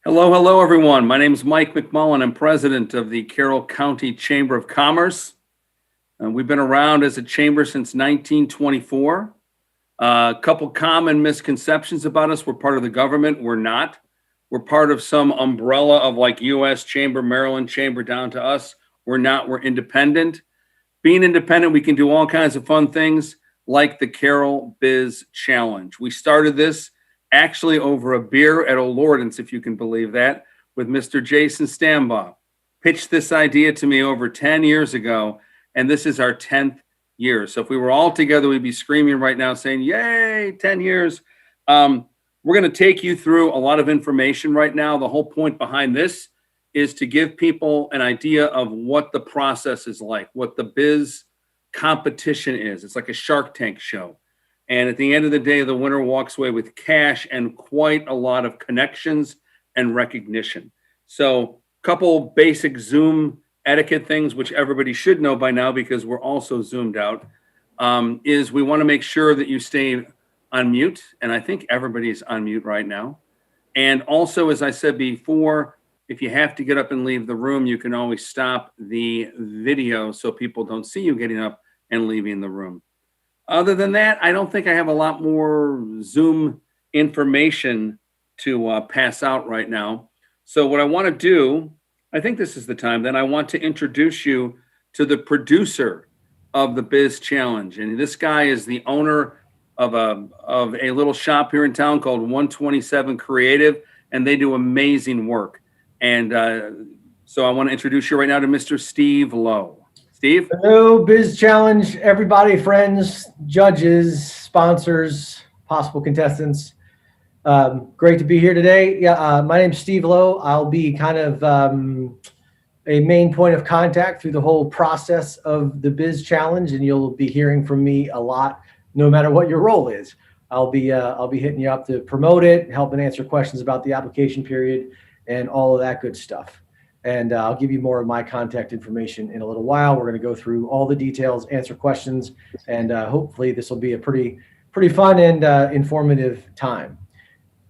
Hello, hello, everyone. My name is Mike Mcmullen. I'm president of the Carroll County Chamber of Commerce. We've been around as a chamber since 1924. A couple common misconceptions about us. We're part of the government. We're not. We're part of some umbrella of like U.S. Chamber, Maryland Chamber down to us. We're not. We're independent. Being independent, we can do all kinds of fun things like the Carroll Biz Challenge. We started this actually over a beer at O'Lordon's, if you can believe that, with Mr. Jason Stambaugh. Pitched this idea to me over 10 years ago, and this is our 10th year. So if we were all together, we'd be screaming right now saying, yay, 10 years. We're going to take you through a lot of information right now. The whole point behind this is to give people an idea of what the process is like, what the biz competition is. It's like a Shark Tank show. And at the end of the day, the winner walks away with cash and quite a lot of connections and recognition. So a couple basic Zoom etiquette things, which everybody should know by now because we're also Zoomed out, is we want to make sure that you stay on mute. And I think everybody's on mute right now. And also, as I said before, if you have to get up and leave the room, you can always stop the video so people don't see you getting up and leaving the room. Other than that, I don't think I have a lot more Zoom information to pass out right now. So what I want to do, I think this is the time, then I want to introduce you to the producer of the Biz Challenge. And this guy is the owner of a little shop here in town called 127 Creative, and they do amazing work. And so I want to introduce you right now to Mr. Steve Lowe. Steve? Hello, Biz Challenge, everybody, friends, judges, sponsors, possible contestants. Great to be here today. Yeah, my name's Steve Lowe. I'll be kind of a main point of contact through the whole process of the Biz Challenge, and you'll be hearing from me a lot, no matter what your role is. I'll be hitting you up to promote it, helping answer questions about the application period, and all of that good stuff. And I'll give you more of my contact information in a little while. We're going to go through all the details, answer questions, and hopefully this will be a pretty fun and informative time.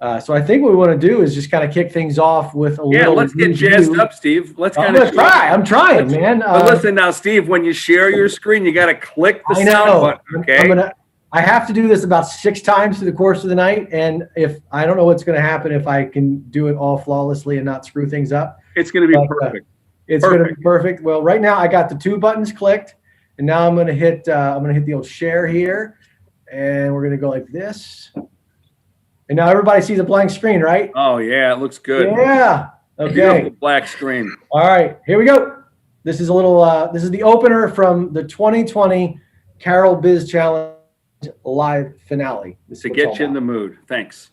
So I think what we want to do is just kind of kick things off with a little. Yeah, let's get jazzed up, Steve. I'm trying, man. But listen now, Steve, when you share your screen, you got to click the sound button, okay? I have to do this about 6 times through the course of the night, and if I don't know what's going to happen if I can do it all flawlessly and not screw things up. It's going to be perfect. It's going to be perfect. Well, right now I got the 2 buttons clicked, and now I'm going to hit the old share here, and we're going to go like this. And now everybody sees a blank screen, right? Oh yeah, it looks good. Yeah. Okay. Beautiful black screen. All right, here we go. This is a little. This is the opener from the 2020 Carroll Biz Challenge live finale. To get you in the mood. Thanks.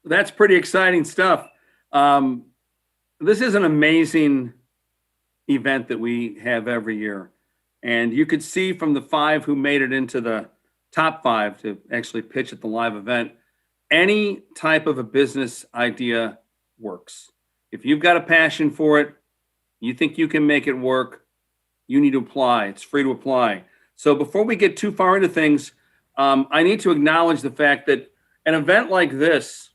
That's pretty exciting stuff. This is an amazing event that we have every year. And you could see from the 5 who made it into the top 5 to actually pitch at the live event, any type of a business idea works. If you've got a passion for it, you think you can make it work, you need to apply. It's free to apply. So before we get too far into things, I need to acknowledge the fact that an event like this,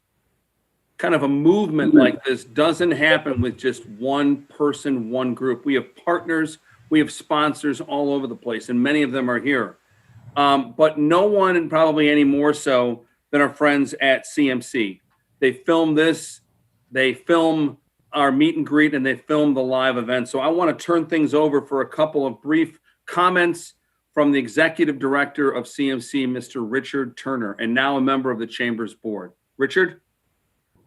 kind of a movement like this, doesn't happen with just one person, one group. We have partners, we have sponsors all over the place, and many of them are here. But no one, and probably any more so than our friends at CMC. They film this, they film our meet and greet, and they film the live event. So I want to turn things over for a couple of brief comments from the executive director of CMC, Mr. Richard Turner, and now a member of the Chamber's board. Richard?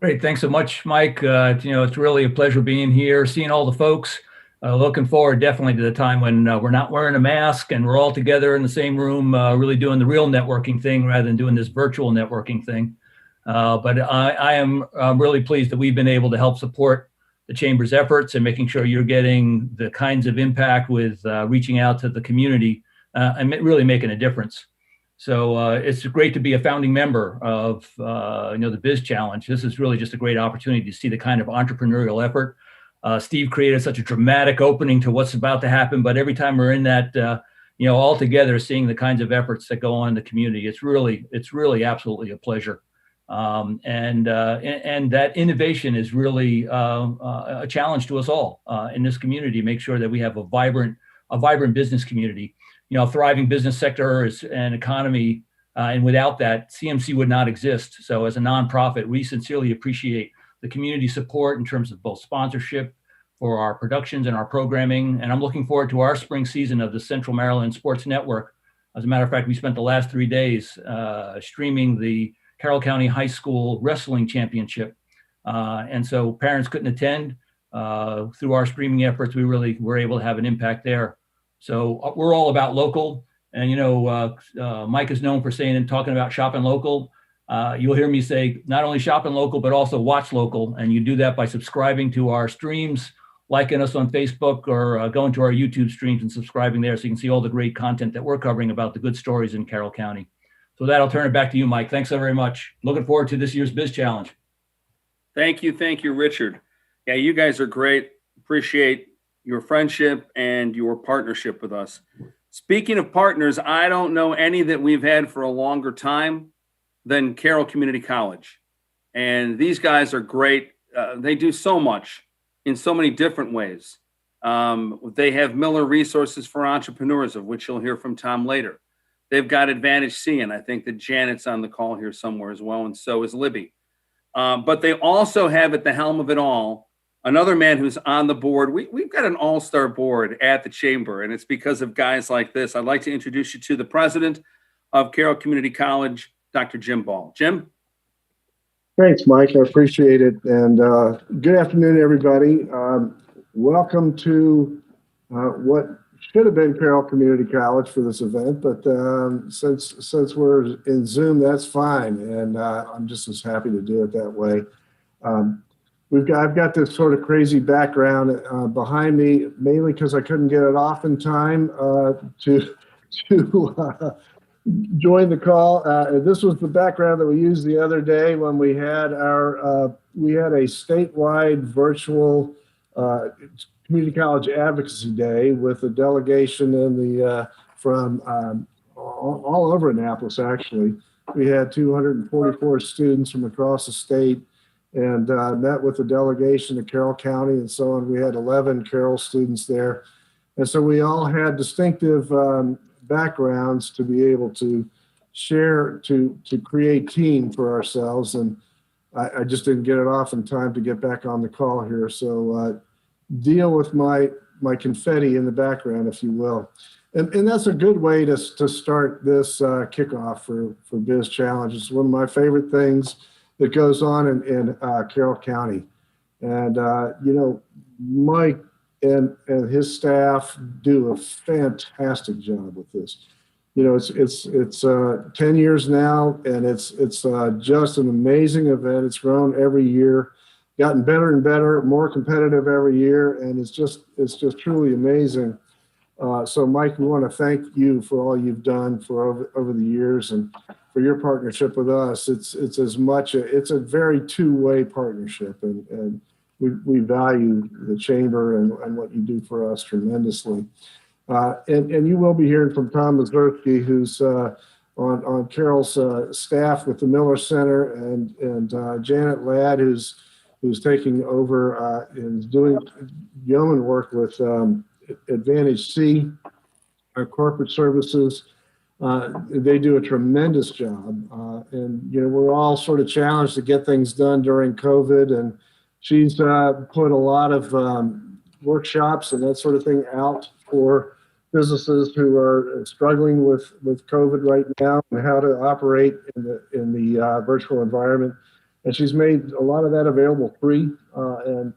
Great. Thanks so much, Mike. It's really a pleasure being here, seeing all the folks. Looking forward definitely to the time when we're not wearing a mask and we're all together in the same room, really doing the real networking thing rather than doing this virtual networking thing. But I am really pleased that we've been able to help support the Chamber's efforts and making sure you're getting the kinds of impact with reaching out to the community and really making a difference. So it's great to be a founding member of the Biz Challenge. This is really just a great opportunity to see the kind of entrepreneurial effort. Steve created such a dramatic opening to what's about to happen, but every time we're in that, all together, seeing the kinds of efforts that go on in the community, it's really absolutely a pleasure. And that innovation is really a challenge to us all in this community. Make sure that we have a vibrant business community. Thriving business sector and economy, and without that, CMC would not exist. So as a nonprofit, we sincerely appreciate the community support in terms of both sponsorship for our productions and our programming. And I'm looking forward to our spring season of the Central Maryland Sports Network. As a matter of fact, we spent the last 3 days streaming the Carroll County High School Wrestling Championship. And so parents couldn't attend. Through our streaming efforts, we really were able to have an impact there. So we're all about local, and Mike is known for saying and talking about shopping local. You'll hear me say not only shopping local, but also watch local, and you do that by subscribing to our streams, liking us on Facebook, or going to our YouTube streams and subscribing there so you can see all the great content that we're covering about the good stories in Carroll County. So that I'll turn it back to you, Mike. Thanks so very much. Looking forward to this year's Biz Challenge. Thank you, Richard. Yeah, you guys are great. Appreciate your friendship and your partnership with us. Speaking of partners, I don't know any that we've had for a longer time than Carroll Community College. And these guys are great. They do so much in so many different ways. They have Miller Resources for Entrepreneurs, of which you'll hear from Tom later. They've got Advantage C, and I think that Janet's on the call here somewhere as well, and so is Libby. But they also have at the helm of it all another man who's on the board. We've got an all-star board at the Chamber, and it's because of guys like this. I'd like to introduce you to the president of Carroll Community College, Dr. Jim Ball. Jim? Thanks, Mike. I appreciate it. And good afternoon, everybody. Welcome to what should have been Carroll Community College for this event, but since we're in Zoom, that's fine. And I'm just as happy to do it that way. I've got this sort of crazy background behind me, mainly because I couldn't get it off in time to join the call. This was the background that we used the other day when we had a statewide virtual community college advocacy day with a delegation from all over Annapolis. Actually, we had 244 students from across the state, and met with a delegation of Carroll County and so on. We had 11 Carroll students there. And so we all had distinctive backgrounds to be able to share, to create team for ourselves. And I just didn't get it off in time to get back on the call here. So deal with my confetti in the background, if you will. And that's a good way to start this kickoff for Biz Challenge. It's one of my favorite things that goes on in Carroll County. And, Mike and his staff do a fantastic job with this. you know, it's 10 years now, and it's just an amazing event. It's grown every year, gotten better and better, more competitive every year, and it's just truly amazing. So Mike, we want to thank you for all you've done for over the years and for your partnership with us. It's a very two-way partnership, and we value the chamber and what you do for us tremendously. And you will be hearing from Tom Mazurski, who's on Carroll's staff with the Miller Center, and Janet Ladd, who's taking over and is doing yeoman work with Advantage C, our corporate services. They do a tremendous job, and you know, we're all sort of challenged to get things done during COVID, and she's put a lot of workshops and that sort of thing out for businesses who are struggling with COVID right now and how to operate in the virtual environment. And she's made a lot of that available free, and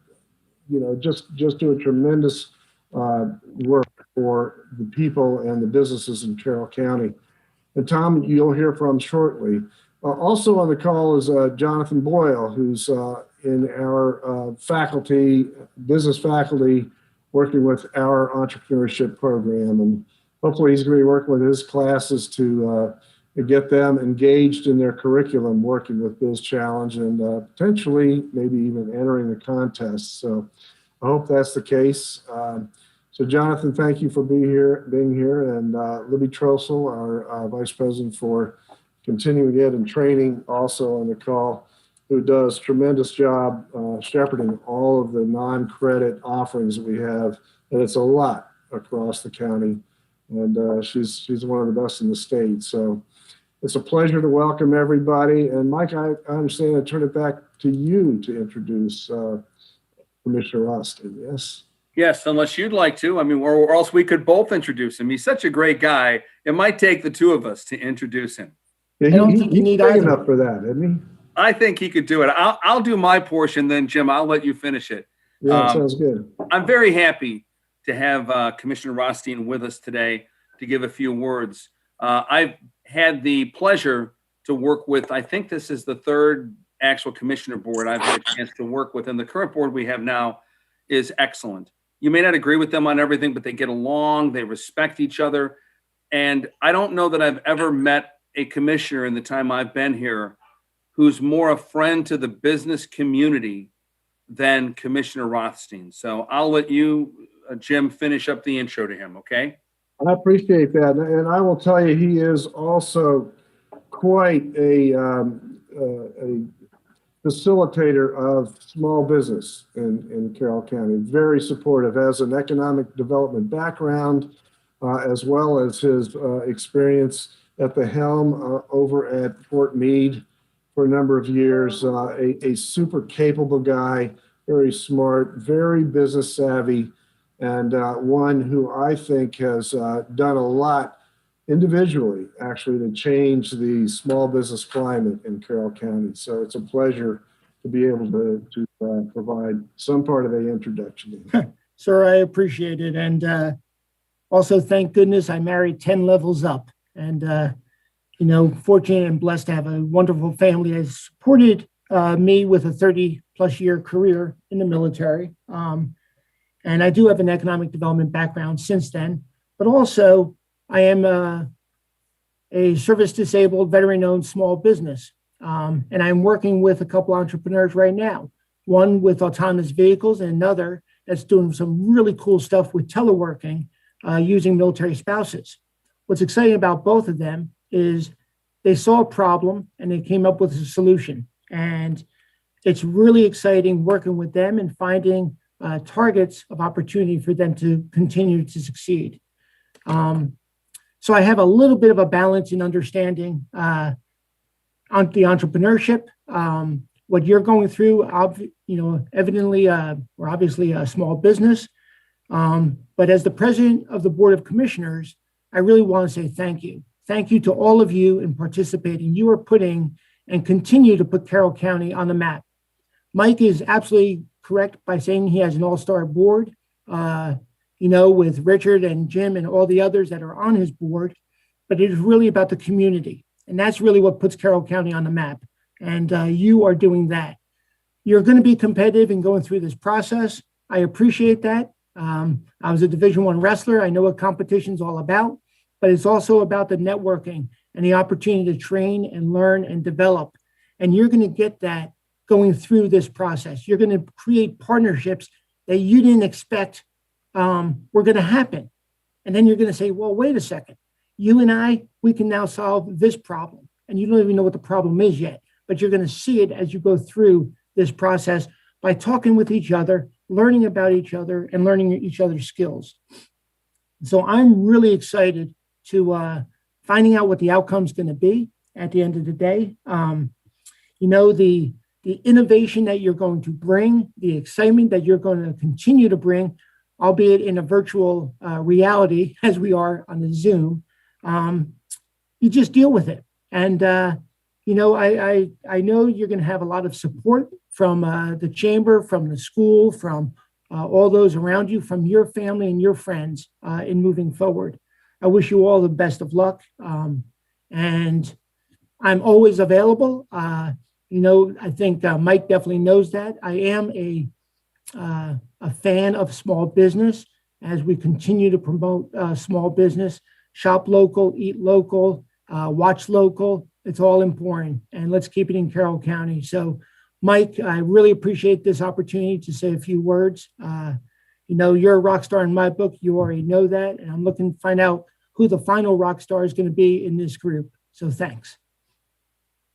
you know, just do a tremendous work for the people and the businesses in Carroll County. And Tom, you'll hear from shortly. Also on the call is Jonathan Boyle, who's in our faculty, business faculty, working with our entrepreneurship program. And hopefully he's going to be working with his classes to get them engaged in their curriculum, working with Biz Challenge, and potentially maybe even entering the contest. So I hope that's the case. So Jonathan, thank you for being here, and Libby Trossel, our Vice President for Continuing Ed and Training, also on the call, who does a tremendous job shepherding all of the non-credit offerings that we have, and it's a lot across the county, and she's one of the best in the state. So it's a pleasure to welcome everybody. And Mike, I understand I turn it back to you to introduce Commissioner Rothstein. Yes? Yes, unless you'd like to. I mean, or else we could both introduce him. He's such a great guy. It might take the two of us to introduce him. Yeah, I don't think you need big either. enough for that, isn't he? I think he could do it. I'll do my portion, then Jim, I'll let you finish it. Yeah, sounds good. I'm very happy to have Commissioner Rothstein with us today to give a few words. I've had the pleasure to work with, I think this is the third actual commissioner board I've had a chance to work with, and the current board we have now is excellent. You may not agree with them on everything, but they get along, they respect each other. And I don't know that I've ever met a commissioner in the time I've been here who's more a friend to the business community than Commissioner Rothstein. So I'll let you, Jim, finish up the intro to him, okay? I appreciate that. And I will tell you, he is also quite a facilitator of small business in Carroll County. Very supportive, has an economic development background, as well as his experience at the helm over at Fort Meade for a number of years. A super capable guy, very smart, very business savvy, and one who I think has done a lot individually, actually, to change the small business climate in Carroll County. So it's a pleasure to be able to provide some part of the introduction. Sir, I appreciate it. And also, thank goodness I married 10 levels up. And, you know, fortunate and blessed to have a wonderful family that has supported me with a 30-plus year career in the military. And I do have an economic development background since then, but also I am a service-disabled, veteran-owned small business. And I'm working with a couple entrepreneurs right now, one with autonomous vehicles and another that's doing some really cool stuff with teleworking using military spouses. What's exciting about both of them is they saw a problem and they came up with a solution. And it's really exciting working with them and finding targets of opportunity for them to continue to succeed. So I have a little bit of a balance in understanding on the entrepreneurship. What you're going through, you know, evidently, we're obviously a small business. But as the president of the Board of Commissioners, I really want to say thank you. Thank you to all of you in participating. You are putting and continue to put Carroll County on the map. Mike is absolutely correct by saying he has an all-star board, you know, with Richard and Jim and all the others that are on his board. but it is really about the community. And that's really what puts Carroll County on the map. And you are doing that. You're going to be competitive in going through this process. I appreciate that. I was a Division I wrestler. I know what competition's all about, but it's also about the networking and the opportunity to train and learn and develop. And you're going to get that going through this process. You're going to create partnerships that you didn't expect were going to happen. And then you're going to say, well, wait a second. You and I, we can now solve this problem. And you don't even know what the problem is yet, but you're going to see it as you go through this process by talking with each other, learning about each other, and learning each other's skills. So I'm really excited to finding out what the outcome is going to be at the end of the day. The innovation that you're going to bring, the excitement that you're going to continue to bring, albeit in a virtual reality as we are on the Zoom, you just deal with it. And, I know you're going to have a lot of support from the chamber, from the school, from all those around you, from your family and your friends in moving forward. I wish you all the best of luck. And I'm always available. I think Mike definitely knows that. I am a fan of small business as we continue to promote small business. Shop local, eat local, watch local. It's all important. And let's keep it in Carroll County. So, Mike, I really appreciate this opportunity to say a few words. You're a rock star in my book. You already know that. And I'm looking to find out who the final rock star is going to be in this group. So thanks.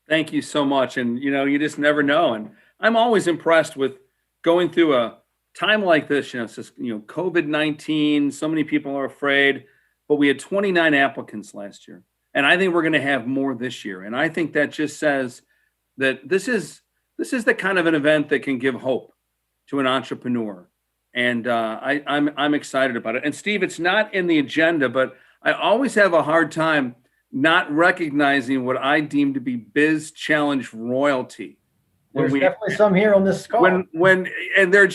Thank you so much. And, you just never know. And I'm always impressed with going through a time like this. It's just, COVID-19, so many people are afraid, but we had 29 applicants last year. And I think we're going to have more this year. And I think that just says that this is the kind of an event that can give hope to an entrepreneur. And I'm excited about it. And Steve, it's not in the agenda, but I always have a hard time not recognizing what I deem to be Biz Challenge royalty. There's definitely some here on this call. And they're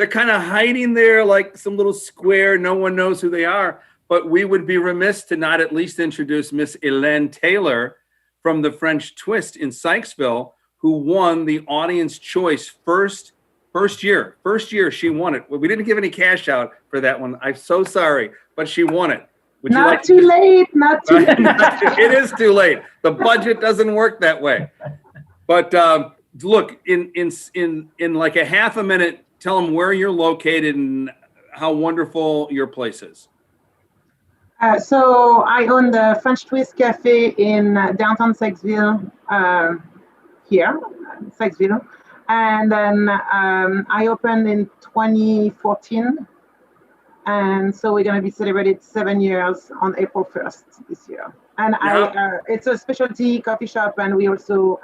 kind of hiding there like some little square. No one knows who they are. But we would be remiss to not at least introduce Miss Elen Taylor from the French Twist in Sykesville, who won the Audience Choice first year. First year she won it. We didn't give any cash out for that one. I'm so sorry, but she won it. Not too late. It is too late. The budget doesn't work that way. But look, in like a half a minute, tell them where you're located and how wonderful your place is. So I own the French Twist Cafe in downtown Sykesville, Sykesville. And then I opened in 2014. And so we're going to be celebrated 7 years on April 1st this year. And it's a specialty coffee shop, and we also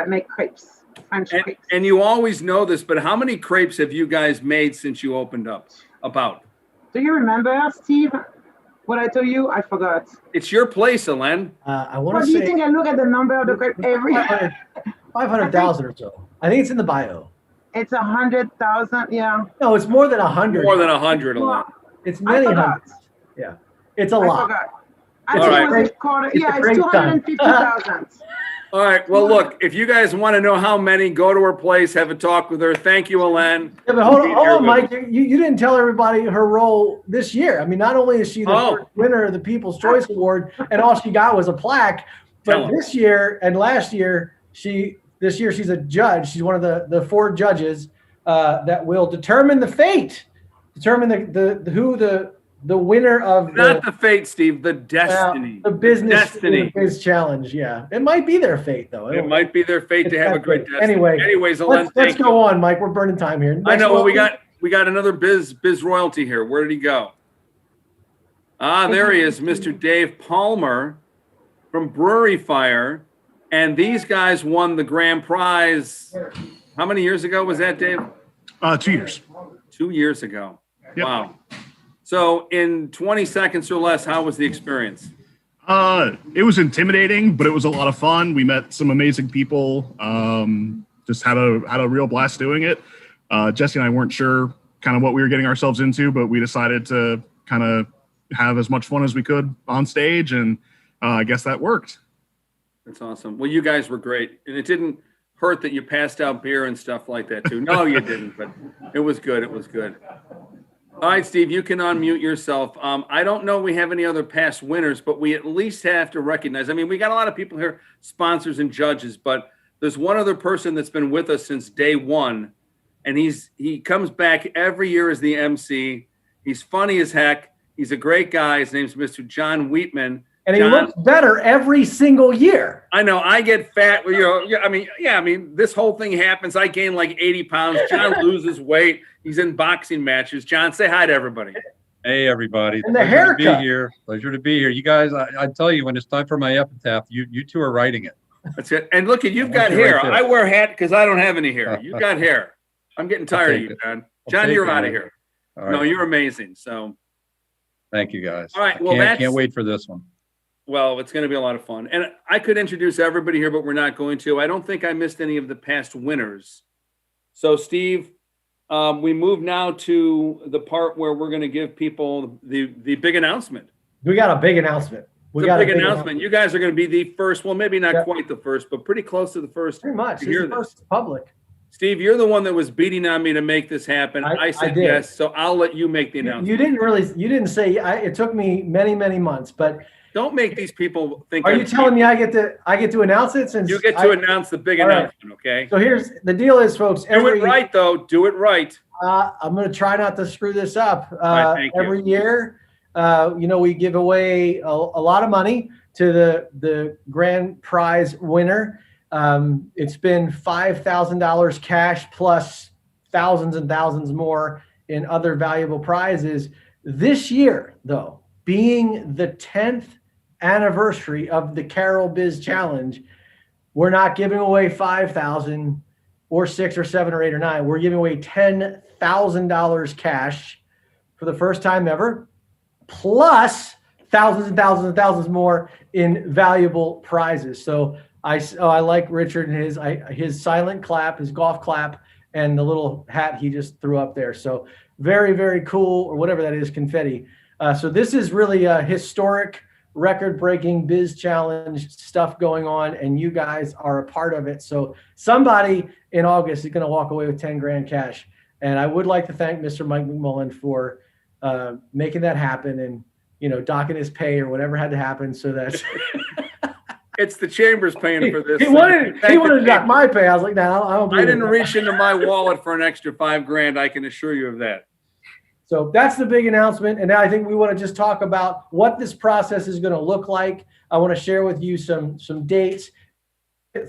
make crepes, French crepes. And you always know this, but how many crepes have you guys made since you opened up? About? Do you remember, Steve? What I told you? I forgot. It's your place, Elen. I want to say. Do you think I look at the number of the crepe every 500,000 or so. I think it's in the bio. It's 100,000. Yeah. No, it's more than 100. More than 100, Elen. It's many hundreds. Yeah, it's a lot. I think it was a quarter. Yeah, it's 250,000. All right. Well, look, if you guys want to know how many, go to her place, have a talk with her. Thank you, Elen. Yeah, but hold on, Mike. You didn't tell everybody her role this year. I mean, not only is she the first winner of the People's Choice Award, and all she got was a plaque, but this year and last year, this year she's a judge. She's one of the 4 judges that will determine the fate. Determine the winner of not the fate, Steve, the destiny. The business destiny. Biz challenge, yeah. It might be their fate, though. It might be their fate to have a great destiny. Anyways, Elen, let's go on, Mike. We're burning time here. I know. Well, we got another biz royalty here. Where did he go? There he is, Mr. Dave Palmer from Brewery Fire, and these guys won the grand prize. How many years ago was that, Dave? 2 years. 2 years ago. Yep. Wow. So in 20 seconds or less, how was the experience? It was intimidating, but it was a lot of fun. We met some amazing people. Just had a real blast doing it. Jesse and I weren't sure kind of what we were getting ourselves into, but we decided to kind of have as much fun as we could on stage and I guess that worked. That's awesome. Well, you guys were great. And it didn't hurt that you passed out beer and stuff like that too. No, you didn't, but it was good. It was good. All right, Steve, you can unmute yourself. I don't know we have any other past winners, but we at least have to recognize, I mean, we got a lot of people here, sponsors and judges, but there's one other person that's been with us since day one, and he comes back every year as the MC. He's funny as heck. He's a great guy. His name's Mr. John Wheatman. And he looks better every single year. I know. I get fat. You know, I mean, this whole thing happens. I gain like 80 pounds. John loses weight. He's in boxing matches. John, say hi to everybody. Hey, everybody. And the haircut. Pleasure to be here. Pleasure to be here. You guys, I tell you, when it's time for my epitaph, you two are writing it. That's it. And look, you've got hair. Right, I wear a hat because I don't have any hair. You got hair. I'm getting tired of you, John. John, you're out of here. Right. No, you're amazing. So, thank you, guys. All right. Well, can't wait for this one. Well, it's going to be a lot of fun. And I could introduce everybody here, but we're not going to. I don't think I missed any of the past winners. So, Steve, we move now to the part where we're going to give people the big announcement. We got a big announcement. We got a big announcement. You guys are going to be the first. Well, maybe not quite the first, but pretty close to the first. Pretty much. This is the first public. Steve, you're the one that was beating on me to make this happen. I said yes, so I'll let you make the announcement. You didn't say. It took me many, many months, but. Don't make these people think. Are you telling me I get to announce it? Since you get to announce the big announcement, okay? So here's the deal: is folks, do it right though. Do it right. I'm going to try not to screw this up. Right, every year, we give away a lot of money to the grand prize winner. It's been $5,000 cash plus thousands and thousands more in other valuable prizes. This year, though, being the 10th anniversary of the Carroll Biz Challenge, we're not giving away $5,000 or $6 or $7 or $8 or $9. We're giving away $10,000 cash for the first time ever, plus thousands and thousands and thousands more in valuable prizes. So I like Richard and his silent clap, his golf clap, and the little hat he just threw up there. So very, very cool, or whatever that is, confetti. So this is really a historic, record-breaking Biz Challenge stuff going on, and you guys are a part of it. So somebody in August is going to walk away with 10 grand cash. And I would like to thank Mr. Mike Mcmullen for making that happen and, docking his pay or whatever had to happen so that it's the chamber's paying for this. He wanted to dock my pay. I was like, no, I don't. I didn't reach into my wallet for an extra $5 grand. I can assure you of that. So that's the big announcement. And now I think we want to just talk about what this process is going to look like. I want to share with you some dates.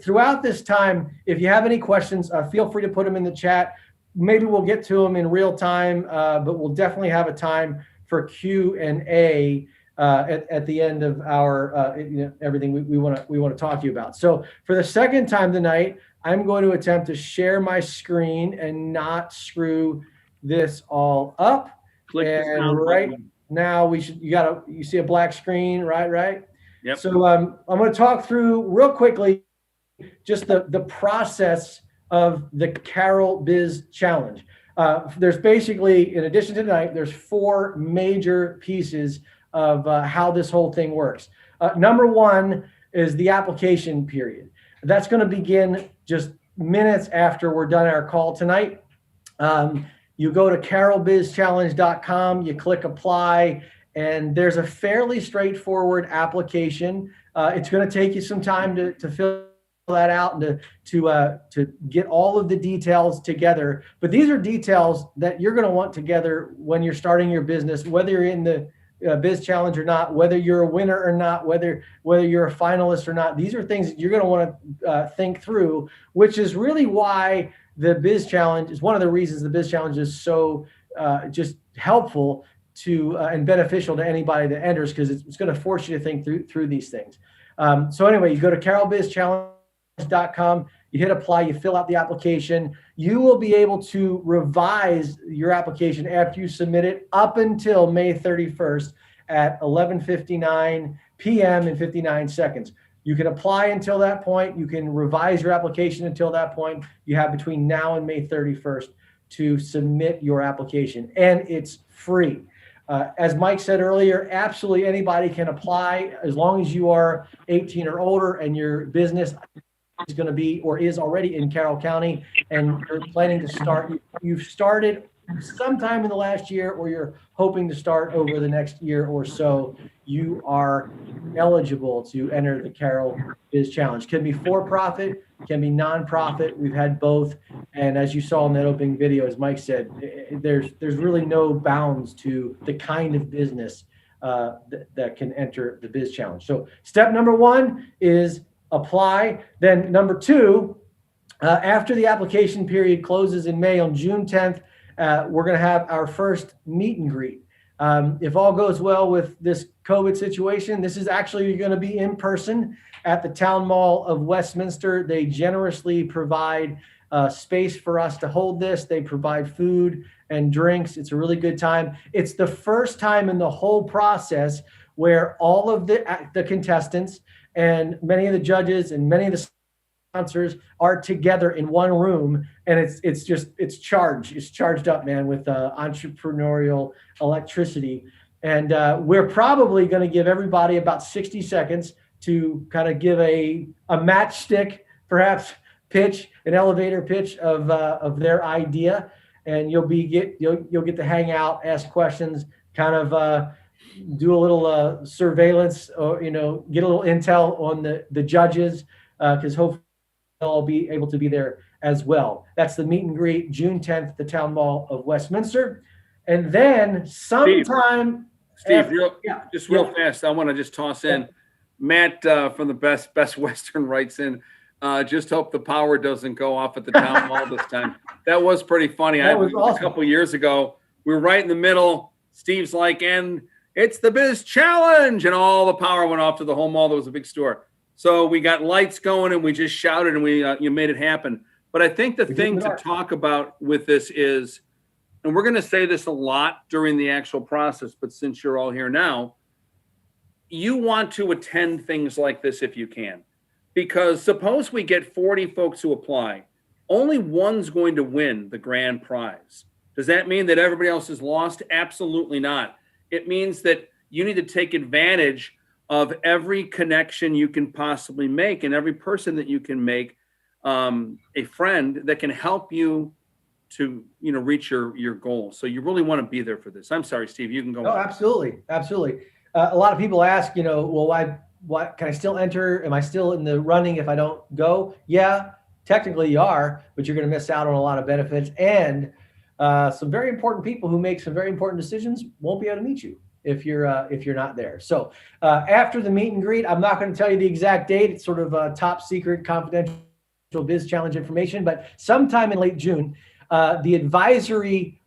Throughout this time, if you have any questions, feel free to put them in the chat. Maybe we'll get to them in real time, but we'll definitely have a time for Q&A at the end of our everything we want to talk to you about. So for the second time tonight, I'm going to attempt to share my screen and not screw this all up. Click and right now you see a black screen, right? Yep. So I'm going to talk through real quickly just the process of the Carroll Biz Challenge. There's basically, in addition to tonight, there's 4 major pieces of how this whole thing works. Number 1 is the application period. That's going to begin just minutes after we're done our call tonight. You go to carrollbizchallenge.com, you click apply, and there's a fairly straightforward application. It's going to take you some time to fill that out and to get all of the details together. But these are details that you're going to want together when you're starting your business, whether you're in the Biz Challenge or not, whether you're a winner or not, whether you're a finalist or not. These are things that you're going to want to think through, which is really why the Biz Challenge is one of the reasons the Biz Challenge is so just helpful to and beneficial to anybody that enters, because it's going to force you to think through these things. So anyway, you go to carrollbizchallenge.com, you hit apply, you fill out the application. You will be able to revise your application after you submit it up until May 31st at 11:59 p.m. and 59 seconds. You can apply until that point. You can revise your application until that point. You have between now and May 31st to submit your application, and it's free. As Mike said earlier, absolutely anybody can apply as long as you are 18 or older and your business is going to be or is already in Carroll County and you're planning to start. You've started sometime in the last year or you're hoping to start over the next year or so. You are eligible to enter the Carroll Biz Challenge. Can be for-profit, can be nonprofit. We've had both. And as you saw in that opening video, as Mike said, there's really no bounds to the kind of business that can enter the Biz Challenge. So step number one is apply. Then number two, after the application period closes in May, on June 10th, we're going to have our first meet and greet. If all goes well with this COVID situation, this is actually going to be in person at the Town Mall of Westminster. They generously provide space for us to hold this. They provide food and drinks. It's a really good time. It's the first time in the whole process where all of the contestants and many of the judges and many of the sponsors are together in one room, and it's charged up, man, with entrepreneurial electricity. And we're probably going to give everybody about 60 seconds to kind of give a matchstick, perhaps pitch, an elevator pitch of their idea, and you'll get to hang out, ask questions, kind of do a little surveillance, or get a little intel on the judges, because hopefully they'll be able to be there as well. That's the meet and greet, June 10th at the Town Mall of Westminster. And then sometime... Steve, real fast, I want to just toss in, Matt from the Best Western writes in, just hope the power doesn't go off at the Town Mall this time. That was pretty funny. That was awesome. A couple years ago, we were right in the middle. Steve's like, and it's the Biz Challenge, and all the power went off to the whole mall. There was a big store. So we got lights going and we just shouted and we you made it happen. But I think the thing to talk about with this is, and we're going to say this a lot during the actual process, but since you're all here now, you want to attend things like this if you can. Because suppose we get 40 folks who apply, only one's going to win the grand prize. Does that mean that everybody else is lost? Absolutely not. It means that you need to take advantage of every connection you can possibly make and every person that you can make a friend that can help you to reach your goal. So you really want to be there for this. I'm sorry, Steve, you can go. Oh, absolutely. A lot of people ask, well, why can I still enter? Am I still in the running if I don't go? Yeah, technically you are, but you're going to miss out on a lot of benefits, and some very important people who make some very important decisions won't be able to meet you if you're not there. So after the meet and greet, I'm not going to tell you the exact date. It's sort of top secret, confidential Biz Challenge information, but sometime in late June, the advisory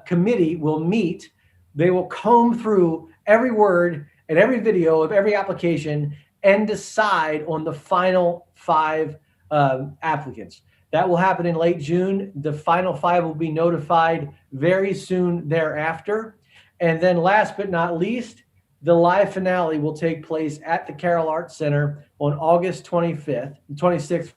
committee will meet. They will comb through every word and every video of every application and decide on the final 5 applicants. That will happen in late June. The final 5 will be notified very soon thereafter. And then last but not least, the live finale will take place at the Carroll Arts Center on August 26th,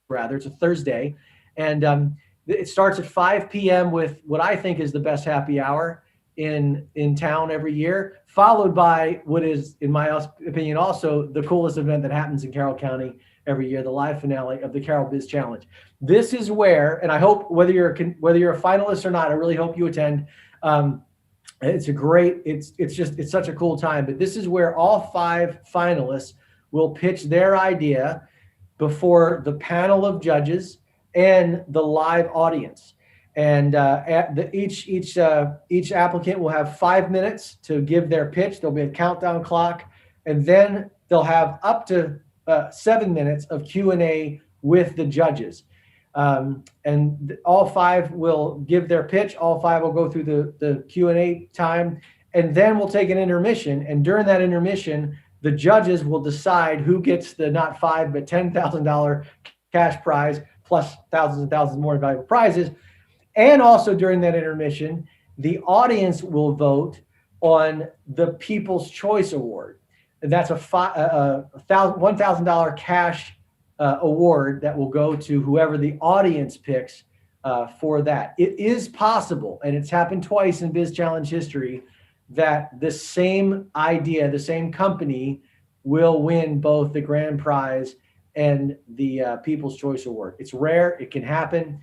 rather. It's a Thursday. And it starts at 5 p.m. with what I think is the best happy hour in town every year, followed by what is, in my opinion, also the coolest event that happens in Carroll County every year, the live finale of the Carroll Biz Challenge. This is where, and I hope whether you're a finalist or not, I really hope you attend. It's such a cool time, but this is where all 5 finalists will pitch their idea before the panel of judges and the live audience. And each applicant will have 5 minutes to give their pitch. There'll be a countdown clock, and then they'll have up to 7 minutes of Q&A with the judges. And all 5 will give their pitch. All 5 will go through the Q&A time, and then we'll take an intermission. And during that intermission, the judges will decide who gets the not $5 but $10,000 cash prize plus thousands and thousands more valuable prizes. And also during that intermission, the audience will vote on the People's Choice Award. And that's a $1,000 cash award that will go to whoever the audience picks for that. It is possible, and it's happened twice in Biz Challenge history, that the same idea, the same company will win both the grand prize and the People's Choice Award. It's rare. It can happen.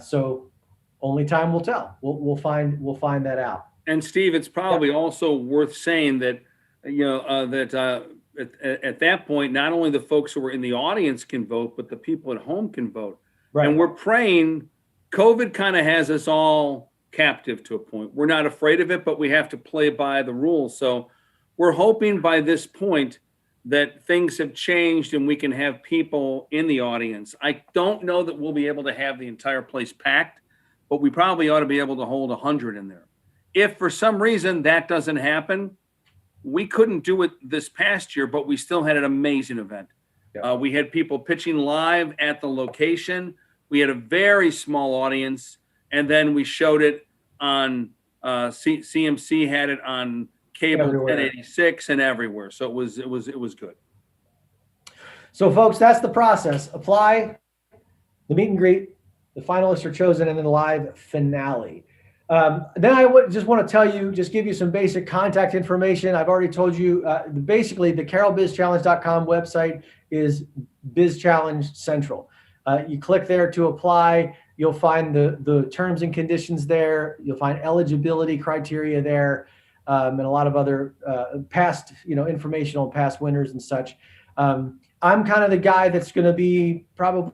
So only time will tell. We'll find that out. And Steve, it's probably also worth saying that, at that point, not only the folks who are in the audience can vote, but the people at home can vote. Right. And we're praying. COVID kind of has us all captive to a point. We're not afraid of it, but we have to play by the rules. So we're hoping by this point that things have changed and we can have people in the audience. I don't know that we'll be able to have the entire place packed, but we probably ought to be able to hold 100 in there. If for some reason that doesn't happen, we couldn't do it this past year, but we still had an amazing event. Yeah. We had people pitching live at the location. We had a very small audience, and then we showed it on CMC had it on cable Everywhere. 1086 and everywhere. So it was good. So folks, that's the process. Apply, the meet and greet, the finalists are chosen, and then the live finale. Then I would just want to tell you, just give you some basic contact information. I've already told you, basically the CarrollBizChallenge.com website is Biz Challenge Central. You click there to apply. You'll find the terms and conditions there. You'll find eligibility criteria there, and a lot of other past, informational past winners and such. I'm kind of the guy that's going to be probably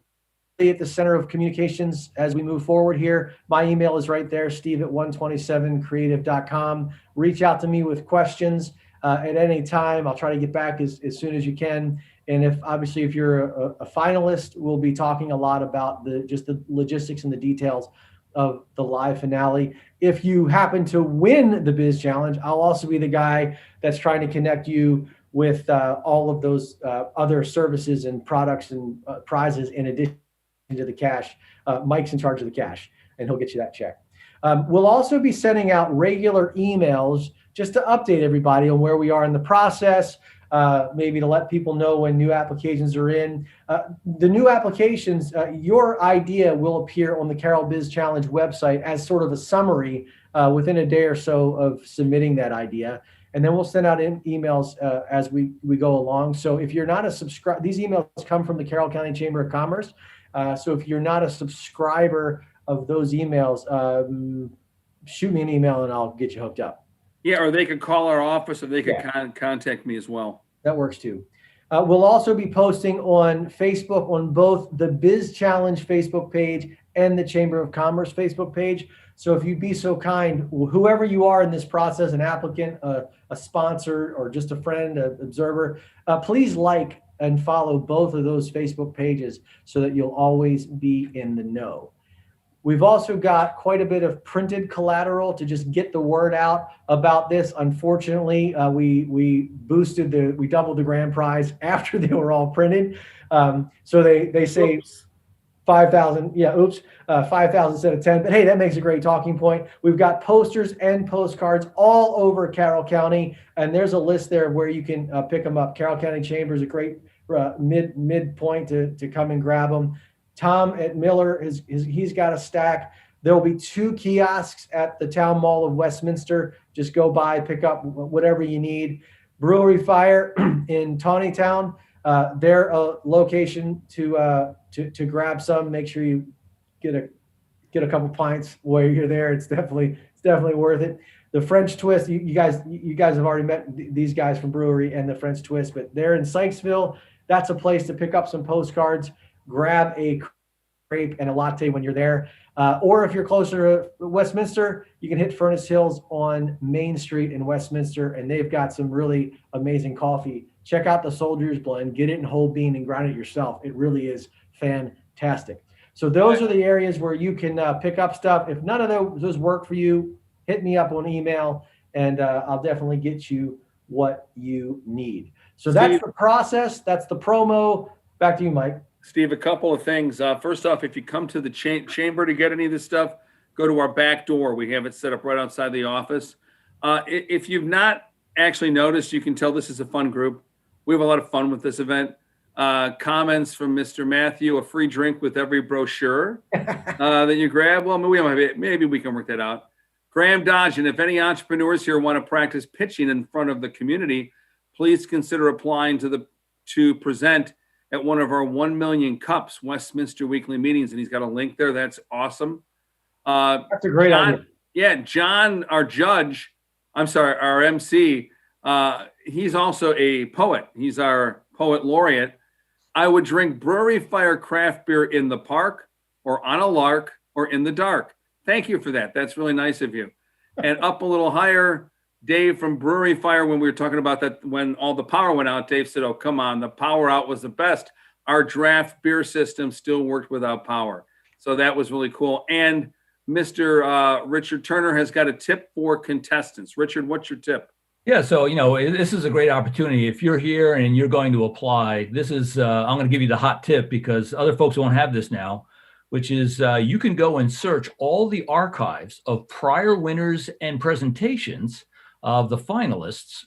at the center of communications as we move forward here. My email is right there, steve@127creative.com. Reach out to me with questions at any time. I'll try to get back as soon as you can. And if you're a finalist, we'll be talking a lot about just the logistics and the details of the live finale. If you happen to win the Biz Challenge, I'll also be the guy that's trying to connect you with all of those other services and products and prizes in addition to the cash. Mike's in charge of the cash, and he'll get you that check. We'll also be sending out regular emails just to update everybody on where we are in the process, maybe to let people know when new applications are in. The new applications, your idea will appear on the Carroll Biz Challenge website as sort of a summary within a day or so of submitting that idea. And then we'll send out emails as we go along. So if you're not a subscriber, these emails come from the Carroll County Chamber of Commerce. So if you're not a subscriber of those emails, shoot me an email and I'll get you hooked up. Yeah, or they could call our office, or they could contact me as well. That works too. We'll also be posting on Facebook on both the Biz Challenge Facebook page and the Chamber of Commerce Facebook page. So if you'd be so kind, whoever you are in this process, an applicant, a sponsor, or just a friend, an observer, please like and follow both of those Facebook pages so that you'll always be in the know. We've also got quite a bit of printed collateral to just get the word out about this. Unfortunately, we doubled the grand prize after they were all printed. So they say 5,000, 5,000 instead of 10, but hey, that makes a great talking point. We've got posters and postcards all over Carroll County, and there's a list there where you can pick them up. Carroll County Chamber is a great midpoint to come and grab them. Tom at Miller, he's got a stack. There will be 2 kiosks at the Town Mall of Westminster. Just go by, pick up whatever you need. Brewery Fire in Tawnytown, they're a location to grab some. Make sure you get a couple pints while you're there. It's definitely worth it. The French Twist, you guys have already met these guys from Brewery and the French Twist, but they're in Sykesville. That's a place to pick up some postcards. Grab a crepe and a latte when you're there. Or if you're closer to Westminster, you can hit Furnace Hills on Main Street in Westminster, and they've got some really amazing coffee. Check out the Soldier's Blend. Get it in whole bean and grind it yourself. It really is fantastic. So those are the areas where you can pick up stuff. If none of those work for you, hit me up on email, and I'll definitely get you what you need. So that's the process. That's the promo. Back to you, Mike. Steve, a couple of things. First off, if you come to the chamber to get any of this stuff, go to our back door. We have it set up right outside the office. If you've not actually noticed, you can tell this is a fun group. We have a lot of fun with this event. Comments from Mr. Matthew, a free drink with every brochure that you grab. Well, maybe we can work that out. Graham Dodge, and if any entrepreneurs here want to practice pitching in front of the community, please consider applying to present at one of our 1 million cups Westminster weekly meetings. And he's got a link there. That's awesome. That's a great idea. Yeah, John, our MC, he's also a poet. He's our poet laureate. I would drink brewery fire craft beer in the park or on a lark or in the dark. Thank you for that. That's really nice of you. And up a little higher, Dave from Brewery Fire, when we were talking about that, when all the power went out, Dave said, oh, come on, the power out was the best. Our draft beer system still worked without power. So that was really cool. And Mr. Richard Turner has got a tip for contestants. Richard, what's your tip? Yeah, so, this is a great opportunity. If you're here and you're going to apply, this is, I'm going to give you the hot tip because other folks won't have this now, which is you can go and search all the archives of prior winners and presentations of the finalists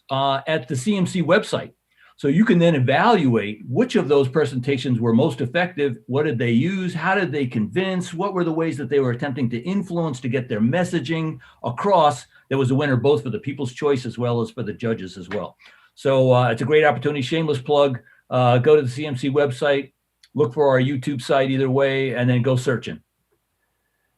at the CMC website. So you can then evaluate which of those presentations were most effective. What did they use? How did they convince? What were the ways that they were attempting to influence to get their messaging across that was a winner both for the People's Choice as well as for the judges as well. So it's a great opportunity, shameless plug. Go to the CMC website, look for our YouTube site either way, and then go searching.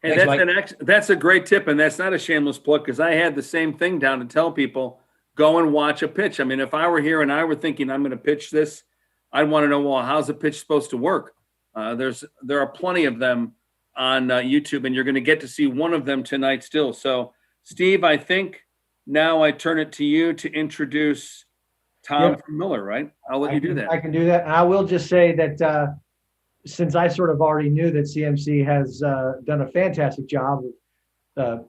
And that's a great tip, and that's not a shameless plug because I had the same thing down to tell people, go and watch a pitch. I mean, if I were here and I were thinking I'm going to pitch this, I'd want to know, well, how's the pitch supposed to work? There are plenty of them on YouTube, and you're going to get to see one of them tonight still. So, Steve, I think now I turn it to you to introduce Tom from Miller, right? I'll let you do that. I can do that. And I will just say that since I sort of already knew that CMC has done a fantastic job of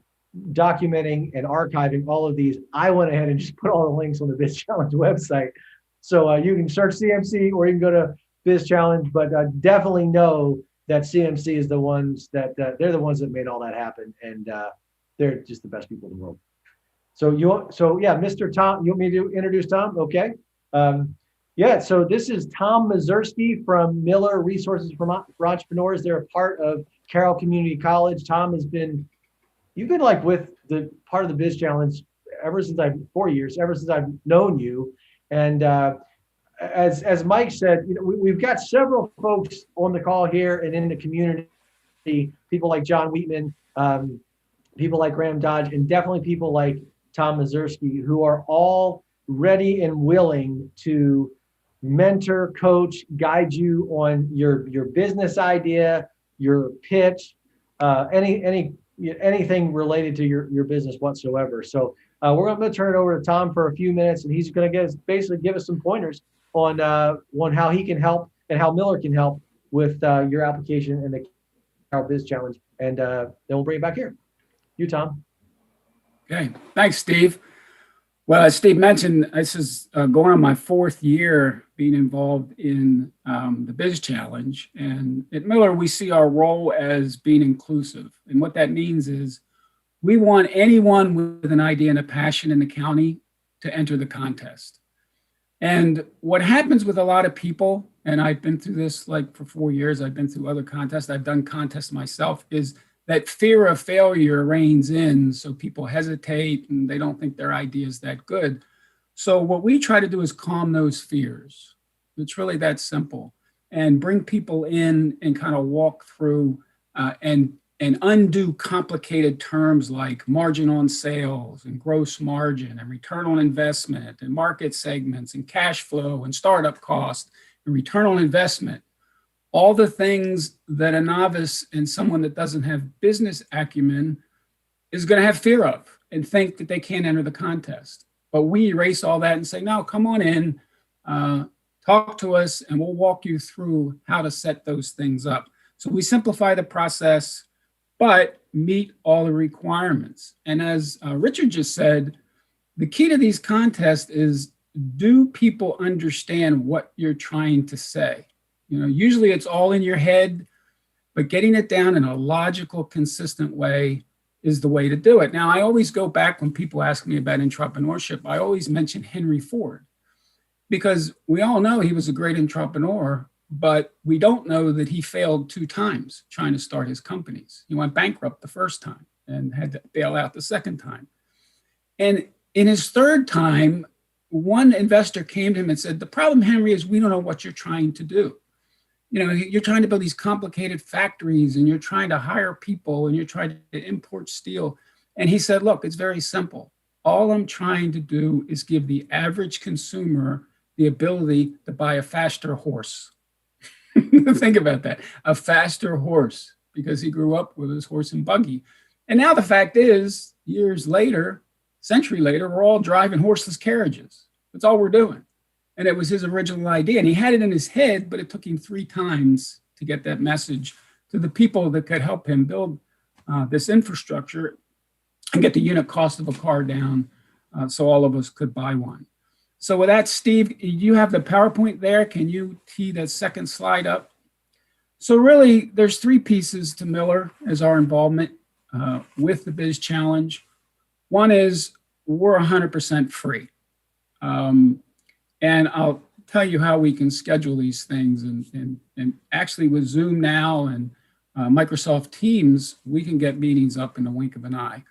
documenting and archiving all of these, I went ahead and just put all the links on the Biz Challenge website. So you can search CMC or you can go to Biz Challenge, but definitely know that CMC is the ones that they're the ones that made all that happen. And they're just the best people in the world. So Mr. Tom, you want me to introduce Tom? Okay. So this is Tom Mazurski from Miller Resources for Entrepreneurs. They're a part of Carroll Community College. Tom you've been like with the part of the Biz Challenge ever since 4 years, ever since I've known you. And as Mike said, we've got several folks on the call here and in the community, people like John Wheatman, people like Graham Dodge, and definitely people like Tom Mazurski, who are all ready and willing to mentor, coach, guide you on your business idea, your pitch, anything related to your business whatsoever. So we're going to turn it over to Tom for a few minutes, and he's going to basically give us some pointers on how he can help and how Miller can help with your application and the Carroll Biz Challenge. And then we'll bring it back here. You, Tom. Okay, thanks, Steve. Well, as Steve mentioned, this is going on my 4th year being involved in the Biz Challenge. And at Miller, we see our role as being inclusive. And what that means is we want anyone with an idea and a passion in the county to enter the contest. And what happens with a lot of people, and I've been through this for 4 years, I've been through other contests, I've done contests myself, is that fear of failure reigns in, so people hesitate and they don't think their idea is that good. So what we try to do is calm those fears. It's really that simple, and bring people in and kind of walk through and undo complicated terms like margin on sales and gross margin and return on investment and market segments and cash flow and startup cost and return on investment. All the things that a novice and someone that doesn't have business acumen is going to have fear of and think that they can't enter the contest. But we erase all that and say, no, come on in, talk to us, and we'll walk you through how to set those things up. So we simplify the process, but meet all the requirements. And as Richard just said, the key to these contests is, do people understand what you're trying to say? Usually it's all in your head, but getting it down in a logical, consistent way is the way to do it. Now, I always go back when people ask me about entrepreneurship, I always mention Henry Ford, because we all know he was a great entrepreneur, but we don't know that he failed 2 times trying to start his companies. He went bankrupt the first time. and had to bail out the second time. And in his third time, one investor came to him and said, the problem, Henry, is we don't know what you're trying to do. You know, you're trying to build these complicated factories and you're trying to hire people and you're trying to import steel. And he said, look, it's very simple. All I'm trying to do is give the average consumer the ability to buy a faster horse. Think about that, a faster horse, because he grew up with his horse and buggy. And now the fact is, years later, century later, we're all driving horseless carriages. That's all we're doing. And it was his original idea. And he had it in his head, but it took him 3 times to get that message to the people that could help him build this infrastructure and get the unit cost of a car down so all of us could buy one. So with that, Steve, you have the PowerPoint there. Can you tee that second slide up? So really, there's 3 pieces to Miller as our involvement with the Biz Challenge. One is we're 100% free. And I'll tell you how we can schedule these things. And actually with Zoom now and Microsoft Teams, we can get meetings up in the wink of an eye.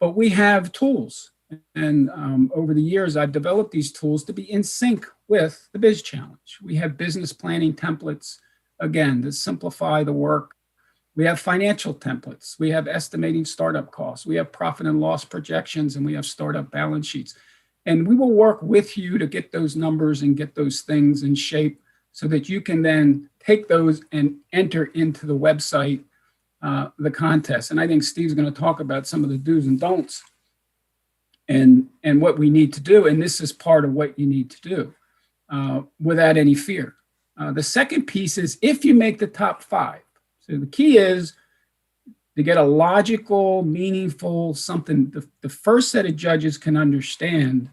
But we have tools. And over the years, I've developed these tools to be in sync with the Biz Challenge. We have business planning templates, again, to simplify the work. We have financial templates. We have estimating startup costs. We have profit and loss projections, and we have startup balance sheets. And we will work with you to get those numbers and get those things in shape so that you can then take those and enter into the website, the contest. And I think Steve's going to talk about some of the do's and don'ts and what we need to do. And this is part of what you need to do without any fear. The second piece is if you make the top 5. So the key is to get a logical, meaningful something. The first set of judges can understand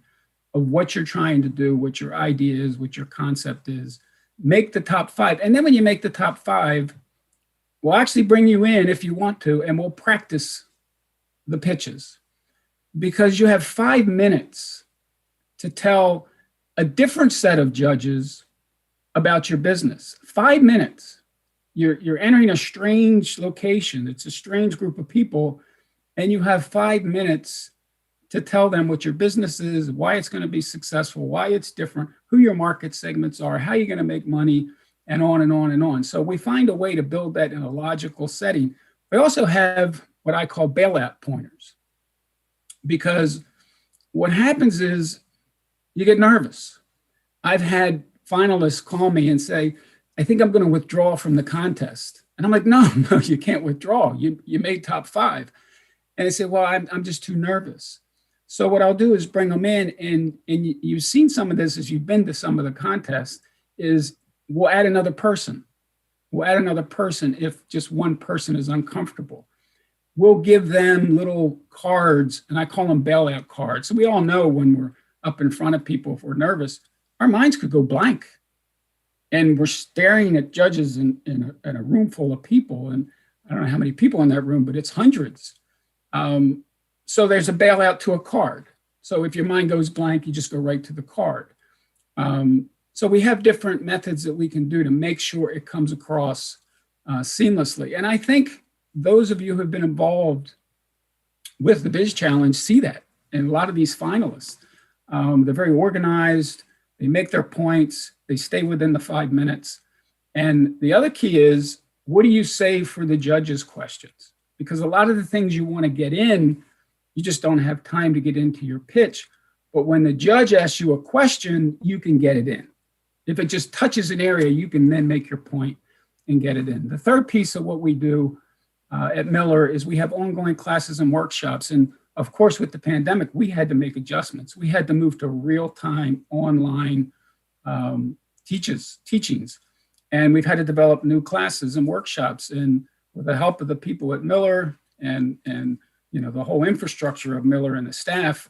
of what you're trying to do, what your idea is, what your concept is. Make the top 5. And then when you make the top 5, we'll actually bring you in if you want to, and we'll practice the pitches. Because you have 5 minutes to tell a different set of judges about your business. 5 minutes. You're entering a strange location. It's a strange group of people, and you have 5 minutes to tell them what your business is, why it's going to be successful, why it's different, who your market segments are, how you're going to make money, and on and on and on. So we find a way to build that in a logical setting. We also have what I call bailout pointers, because what happens is you get nervous. I've had finalists call me and say, I think I'm going to withdraw from the contest. And I'm like, no, you can't withdraw. You made top 5. And they say, well, I'm just too nervous. So what I'll do is bring them in, and you've seen some of this as you've been to some of the contests, is we'll add another person. We'll add another person if just one person is uncomfortable. We'll give them little cards, and I call them bailout cards. So we all know when we're up in front of people, if we're nervous, our minds could go blank. And we're staring at judges in a room full of people. And I don't know how many people in that room, but it's hundreds. So there's a bailout to a card. So if your mind goes blank, you just go right to the card. So we have different methods that we can do to make sure it comes across seamlessly. And I think those of you who have been involved with the Biz Challenge see that in a lot of these finalists. They're very organized. They make their points. They stay within the 5 minutes. And the other key is, what do you save for the judges' questions? Because a lot of the things you want to get in, you just don't have time to get into your pitch. But when the judge asks you a question, you can get it in. If it just touches an area, you can then make your point and get it in. The third piece of what we do at Miller is we have ongoing classes and workshops. And of course, with the pandemic, we had to make adjustments. We had to move to real-time online teachings. And we've had to develop new classes and workshops. And with the help of the people at Miller and you know the whole infrastructure of Miller and the staff,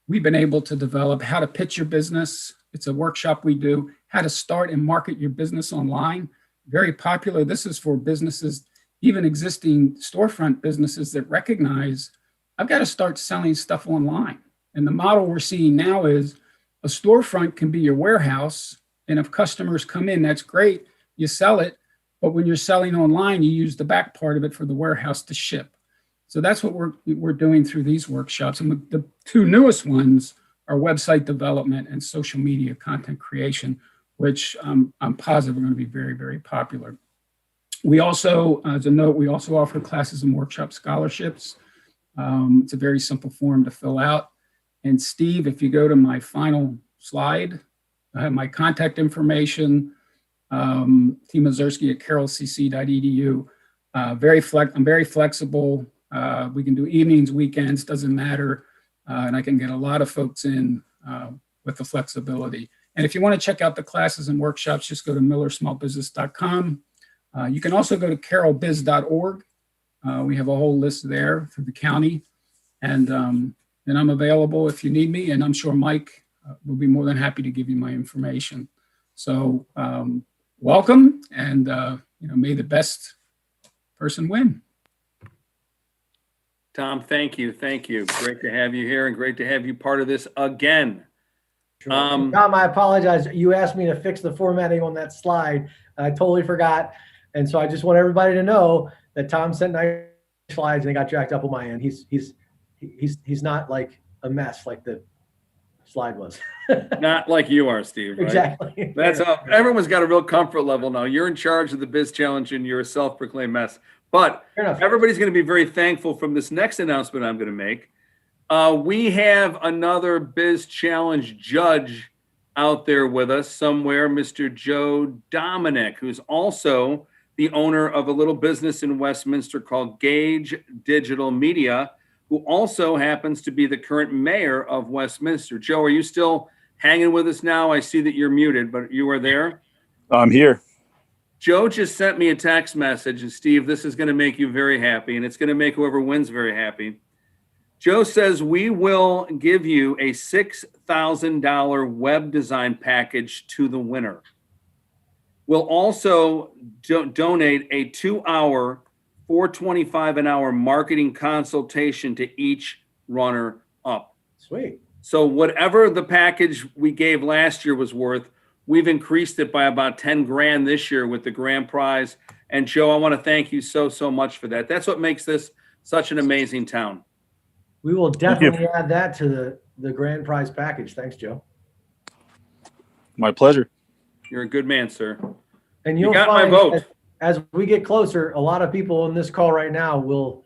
we've been able to develop how to pitch your business. It's a workshop we do, how to start and market your business online. Very popular. This is for businesses, even existing storefront businesses that recognize I've got to start selling stuff online. And the model we're seeing now is a storefront can be your warehouse. And if customers come in, that's great. You sell it. But when you're selling online, you use the back part of it for the warehouse to ship. So that's what we're doing through these workshops. And the two newest ones are website development and social media content creation, which I'm positive are going to be very, very popular. We also, as a note, we also offer classes and workshop scholarships. It's a very simple form to fill out. And Steve, if you go to my final slide, I have my contact information, Mazurski at carrollcc.edu. I'm very flexible. We can do evenings, weekends, doesn't matter. And I can get a lot of folks in with the flexibility. And if you want to check out the classes and workshops, just go to millersmallbusiness.com. You can also go to carrollbiz.org. We have a whole list there for the county. And then I'm available if you need me. And I'm sure Mike will be more than happy to give you my information. So welcome, and may the best person win. Tom, thank you. Thank you. Great to have you here and great to have you part of this again. Sure. Tom, I apologize. You asked me to fix the formatting on that slide. I totally forgot. And so I just want everybody to know that Tom sent nice slides and they got jacked up on my end. He's not like a mess like the slide was. Not like you are, Steve. Right? Exactly. That's how everyone's got a real comfort level now. You're in charge of the Biz Challenge and you're a self-proclaimed mess. But everybody's going to be very thankful from this next announcement I'm going to make. We have another Biz Challenge judge out there with us somewhere, Mr. Joe Dominic, who's also the owner of a little business in Westminster called Gage Digital Media, who also happens to be the current mayor of Westminster. Joe, are you still hanging with us now? I see that you're muted, but you are there. I'm here. Joe just sent me a text message, and Steve, this is going to make you very happy, and it's going to make whoever wins very happy. Joe says we will give you a $6,000 web design package to the winner. We'll also donate a 2-hour, $4.25 an hour marketing consultation to each runner up. Sweet. So whatever the package we gave last year was worth, we've increased it by about 10 grand this year with the grand prize. And Joe, I want to thank you so much for that. That's what makes this such an amazing town. We will definitely add that to the grand prize package. Thanks, Joe. My pleasure. You're a good man, sir. And you'll got find my vote. As we get closer, a lot of people on this call right now will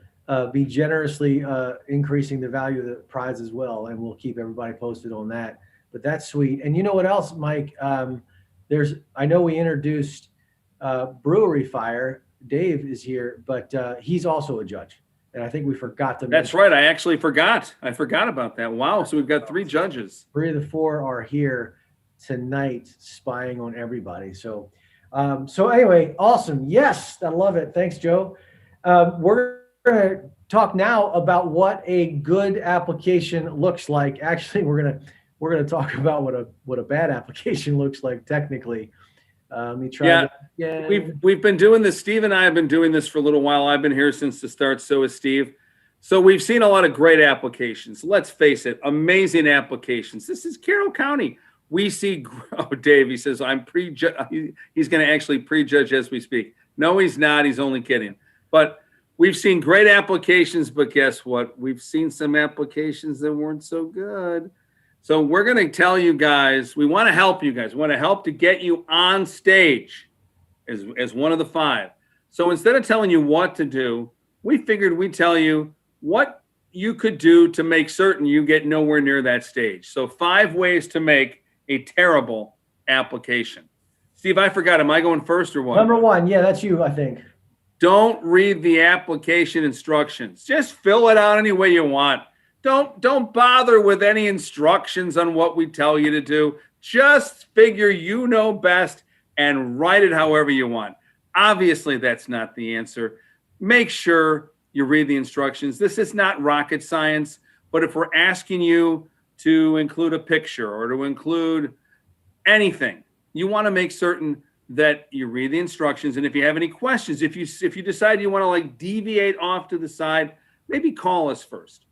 be generously increasing the value of the prize as well. And we'll keep everybody posted on that. But that's sweet. And you know what else, Mike? I know we introduced Brewery Fire. Dave is here, but he's also a judge. And I think we forgot to mention. That's right. I actually forgot. I forgot about that. Wow. So we've got 3 judges. 3 of the 4 are here tonight spying on everybody. So anyway, awesome. Yes, I love it. Thanks, Joe. We're going to talk now about what a good application looks like. Actually, we're going to talk about what a bad application looks like technically. We've been doing this. Steve and I have been doing this for a little while. I've been here since the start. So has Steve. So we've seen a lot of great applications. Let's face it, amazing applications. This is Carroll County. We see, Dave, he says, he's going to actually prejudge as we speak. No, he's not. He's only kidding. But we've seen great applications, but guess what? We've seen some applications that weren't so good. So we're going to tell you guys, we want to help you guys. We want to help to get you on stage as one of the 5. So instead of telling you what to do, we figured we'd tell you what you could do to make certain you get nowhere near that stage. So 5 ways to make a terrible application. Steve, I forgot. Am I going first or what? Number 1. Yeah, that's you, I think. Don't read the application instructions. Just fill it out any way you want. Don't bother with any instructions on what we tell you to do. Just figure you know best and write it however you want. Obviously, that's not the answer. Make sure you read the instructions. This is not rocket science, but if we're asking you to include a picture or to include anything, you want to make certain that you read the instructions. And if you have any questions, if you decide you want to like deviate off to the side, maybe call us first.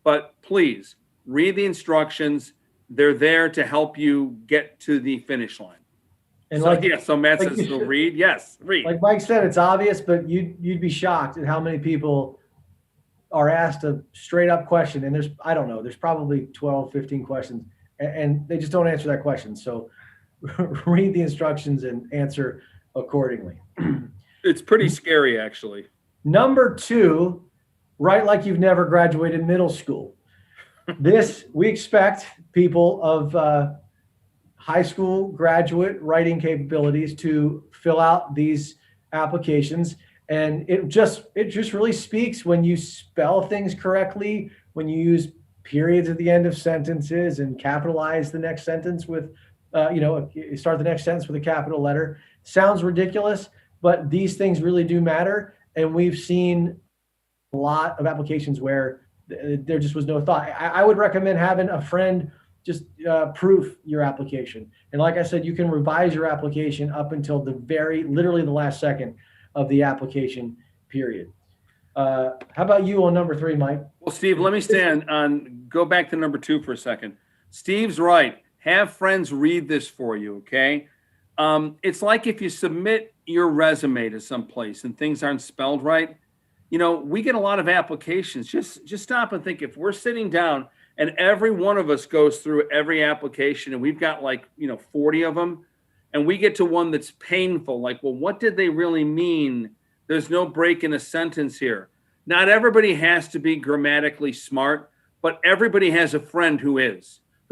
But please read the instructions. They're there to help you get to the finish line. And so Matt says, so read. Yes, read. Like Mike said, it's obvious, but you'd be shocked at how many people are asked a straight up question, and I don't know, there's probably 12, 15 questions, and they just don't answer that question. So read the instructions and answer accordingly. It's pretty scary, actually. Number 2, write like you've never graduated middle school. We expect people of high school graduate writing capabilities to fill out these applications. And it just really speaks when you spell things correctly, when you use periods at the end of sentences and capitalize the next sentence with, start the next sentence with a capital letter. Sounds ridiculous, but these things really do matter. And we've seen a lot of applications where there just was no thought. I would recommend having a friend just proof your application. And like I said, you can revise your application up until literally the last second of the application period. How about you on number 3, Mike? Well, Steve, let me go back to number 2 for a second. Steve's right. Have friends read this for you, okay? It's like if you submit your resume to someplace and things aren't spelled right, we get a lot of applications. Just stop and think, if we're sitting down and every one of us goes through every application and we've got 40 of them, and we get to one that's painful, like, well, what did they really mean? There's no break in a sentence here. Not everybody has to be grammatically smart, but everybody has a friend who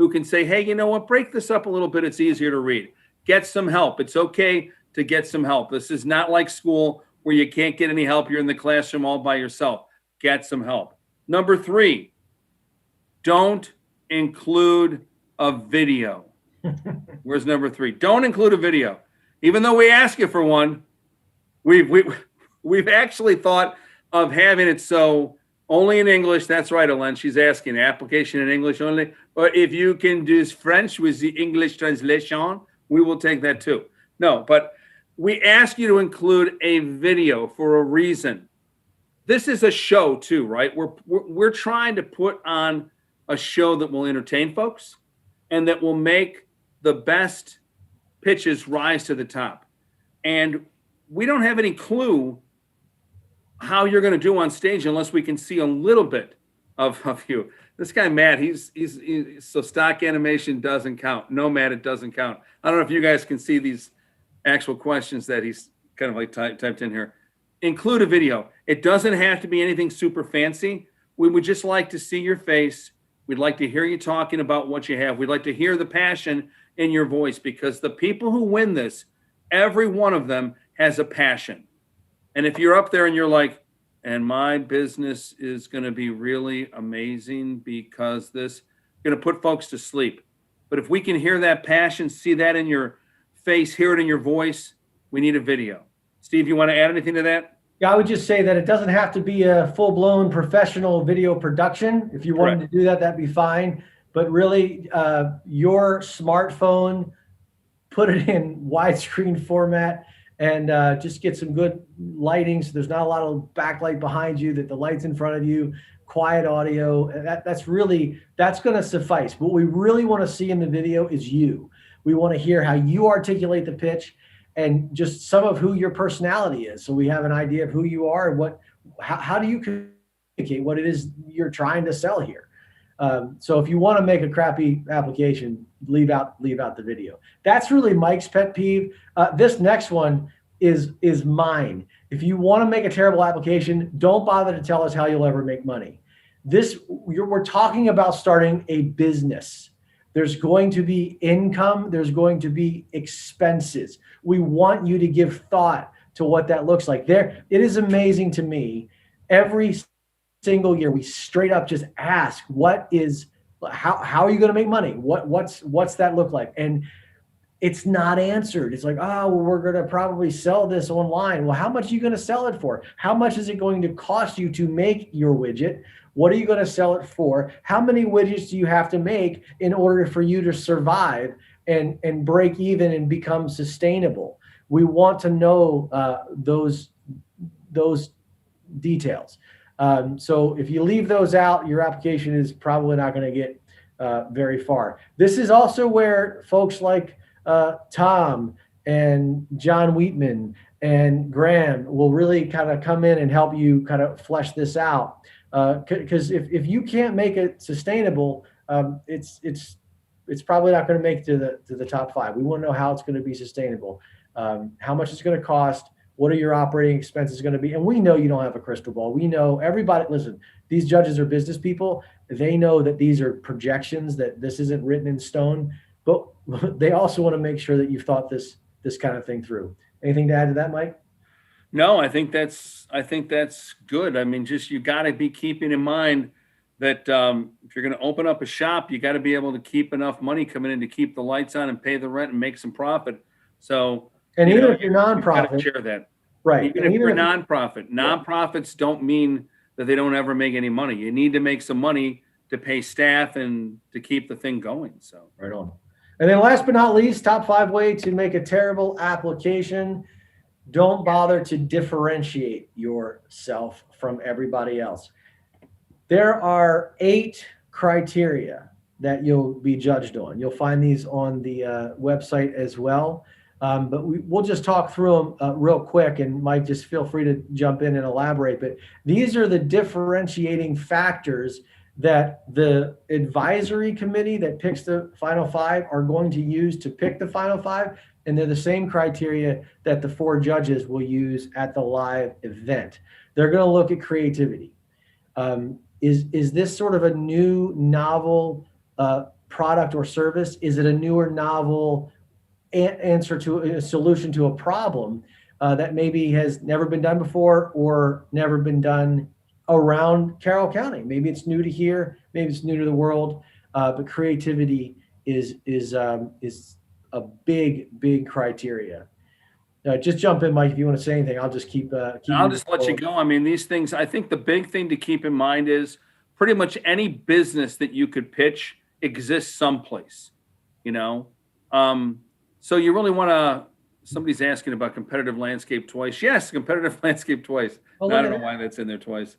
can say, hey, you know what, break this up a little bit. It's easier to read. Get some help. It's okay to get some help. This is not like school where you can't get any help. You're in the classroom all by yourself. Get some help. Number 3, don't include a video. Where's number 3? Don't include a video. Even though we ask you for one, we've actually thought of having it so only in English. That's right, Elen. She's asking application in English only. Or if you can do French with the English translation, we will take that too. No, but we ask you to include a video for a reason. This is a show too, right? We're trying to put on a show that will entertain folks and that will make the best pitches rise to the top. And we don't have any clue how you're going to do on stage unless we can see a little bit of you. This guy, Matt, he's so stock animation doesn't count. No, Matt, it doesn't count. I don't know if you guys can see these actual questions that he's kind of typed in here. Include a video. It doesn't have to be anything super fancy. We would just like to see your face. We'd like to hear you talking about what you have. We'd like to hear the passion in your voice, because the people who win this, every one of them has a passion. And if you're up there and you're like, and my business is going to be really amazing because this, going to put folks to sleep. But if we can hear that passion, see that in your face, hear it in your voice, we need a video. Steve, you want to add anything to that? Yeah, I would just say that it doesn't have to be a full-blown professional video production. If you wanted to do that, that'd be fine. But really, your smartphone, put it in widescreen format, and just get some good lighting so there's not a lot of backlight behind you, that the light's in front of you, quiet audio. That's going to suffice. What we really want to see in the video is you. We want to hear how you articulate the pitch and just some of who your personality is. So we have an idea of who you are and how do you communicate what it is you're trying to sell here. So if you want to make a crappy application, leave out the video. That's really Mike's pet peeve. This next one is mine. If you want to make a terrible application, don't bother to tell us how you'll ever make money. We're talking about starting a business. There's going to be income. There's going to be expenses. We want you to give thought to what that looks like. It is amazing to me. Every single year, we straight up just ask, how are you going to make money? What's that look like? And it's not answered. It's like, oh, well, we're going to probably sell this online. Well, how much are you going to sell it for? How much is it going to cost you to make your widget? What are you going to sell it for? How many widgets do you have to make in order for you to survive and break even and become sustainable? We want to know those details. So if you leave those out, your application is probably not going to get very far. This is also where folks like Tom and John Wheatman and Graham will really kind of come in and help you kind of flesh this out. Because if you can't make it sustainable, it's probably not going to make it to the top 5. We want to know how it's going to be sustainable, how much it's going to cost, what are your operating expenses going to be, and we know you don't have a crystal ball. We know everybody. Listen, these judges are business people. They know that these are projections, that this isn't written in stone, but they also want to make sure that you've thought this kind of thing through. Anything to add to that, Mike? No, I think that's good. I mean, just you got to be keeping in mind that if you're going to open up a shop, you got to be able to keep enough money coming in to keep the lights on and pay the rent and make some profit. So, and even if you're nonprofit, share that, right? Even if you're nonprofit, nonprofits don't mean that they don't ever make any money. You need to make some money to pay staff and to keep the thing going. So, right on. And then last but not least, top 5 way to make a terrible application. Don't bother to differentiate yourself from everybody else. There are 8 criteria that you'll be judged on. You'll find these on the website as well. But we'll just talk through them real quick, and Mike, just feel free to jump in and elaborate. But these are the differentiating factors that the advisory committee that picks the final 5 are going to use to pick the final 5. And they're the same criteria that the 4 judges will use at the live event. They're going to look at creativity. Is this sort of a new novel product or service? Is it a newer novel answer to a solution to a problem that maybe has never been done before or never been done around Carroll County? Maybe it's new to here, maybe it's new to the world, but creativity is a big criteria. Just jump in, Mike, if you want to say anything. I'll just keep I'll just let you go. I mean, these things, I think the big thing to keep in mind is pretty much any business that you could pitch exists someplace, you know? So you really want to, somebody's asking about competitive landscape twice. Yes, competitive landscape twice. I don't know why that's in there twice.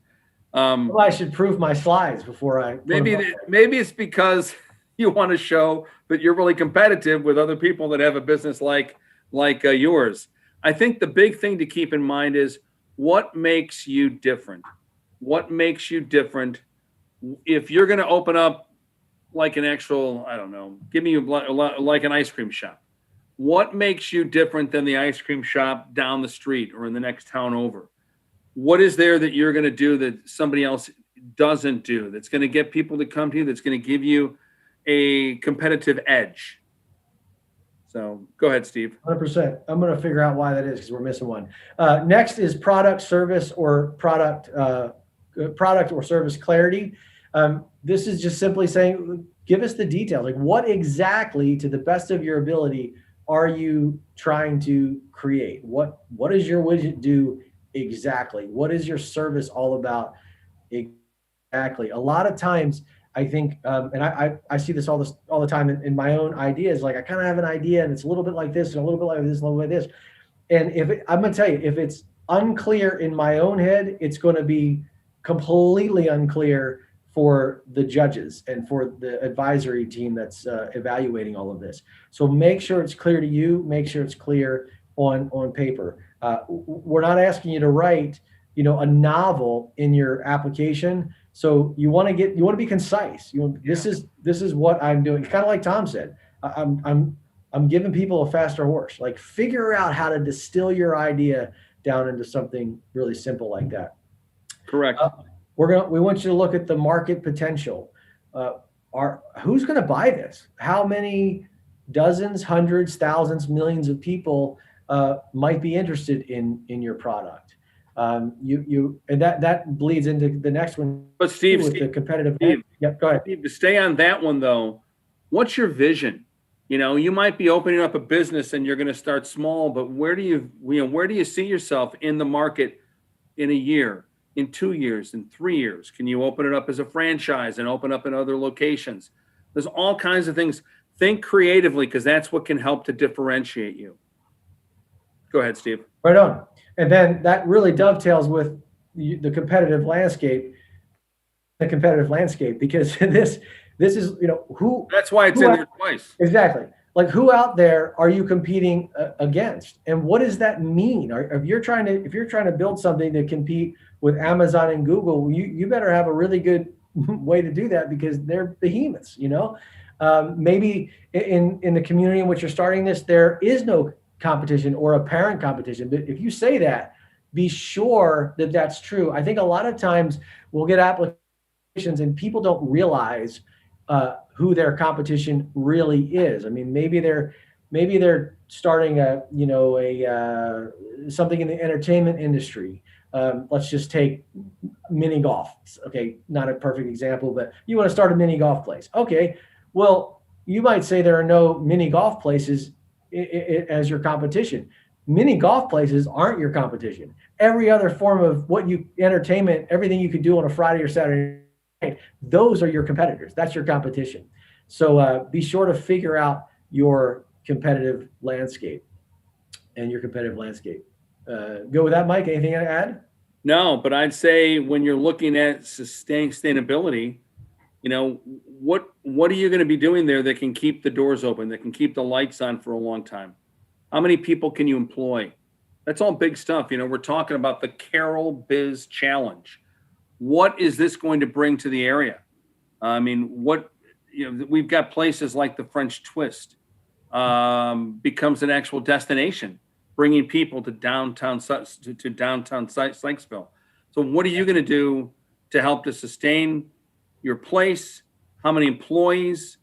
Well, I should prove my slides before I. Maybe it's because you want to show that you're really competitive with other people that have a business like yours. I think the big thing to keep in mind is what makes you different. What makes you different? If you're going to open up like an actual, I don't know, give me like an ice cream shop. What makes you different than the ice cream shop down the street or in the next town over? What is there that you're going to do that somebody else doesn't do, that's going to get people to come to you, that's going to give you a competitive edge? So go ahead, Steve. 100%. I'm going to figure out why that is because we're missing one. Next is product, service, or product or service clarity. This is just simply saying, give us the details. Like, what exactly, to the best of your ability, are you trying to create? What does your widget do exactly? What is your service all about exactly? A lot of times, I think, and I see this all the time in my own ideas. Like, I kind of have an idea, and it's a little bit like this, and a little bit like this, and a little bit like this. And I'm going to tell you, if it's unclear in my own head, it's going to be completely unclear for the judges and for the advisory team that's evaluating all of this. So make sure it's clear to you. Make sure it's clear on paper. We're not asking you to write, a novel in your application. So you want to be concise. This is what I'm doing. Kind of like Tom said. I'm giving people a faster horse. Like, figure out how to distill your idea down into something really simple like that. Correct. We want you to look at the market potential. Who's going to buy this? How many dozens, hundreds, thousands, millions of people might be interested in your product? And that bleeds into the next one. But Steve, the competitive. Steve, yep, go ahead. Steve, to stay on that one though, what's your vision? You might be opening up a business and you're going to start small, but where do you see yourself in the market in a year, in 2 years, in 3 years? Can you open it up as a franchise and open up in other locations? There's all kinds of things. Think creatively, because that's what can help to differentiate you. Go ahead, Steve. Right on. And then that really dovetails with the competitive landscape. Because this is, who. That's why it's in there twice. Exactly. like who out there are you competing against, and what does that mean? If you're trying to build something to compete with Amazon and Google, you better have a really good way to do that, because they're behemoths. Maybe in the community in which you're starting this, there is no competition or apparent competition. But if you say that, be sure that that's true. I think a lot of times we'll get applications and people don't realize who their competition really is. I mean, maybe they're starting something in the entertainment industry. Let's just take mini golf. Okay, not a perfect example, but you want to start a mini golf place. Okay, well, you might say there are no mini golf places as your competition. Mini golf places aren't your competition. Every other form of entertainment, everything you could do on a Friday or Saturday night, those are your competitors. That's your competition. So be sure to figure out your competitive landscape and your competitive landscape. Go with that, Mike. Anything to add? No, but I'd say when you're looking at sustainability, what are you going to be doing there that can keep the doors open, that can keep the lights on for a long time? How many people can you employ? That's all big stuff. We're talking about the Carroll Biz Challenge. What is this going to bring to the area? I mean, we've got places like the French Twist becomes an actual destination, bringing people to downtown Sykesville. So what are you going to do to help to sustain your place? How many employees,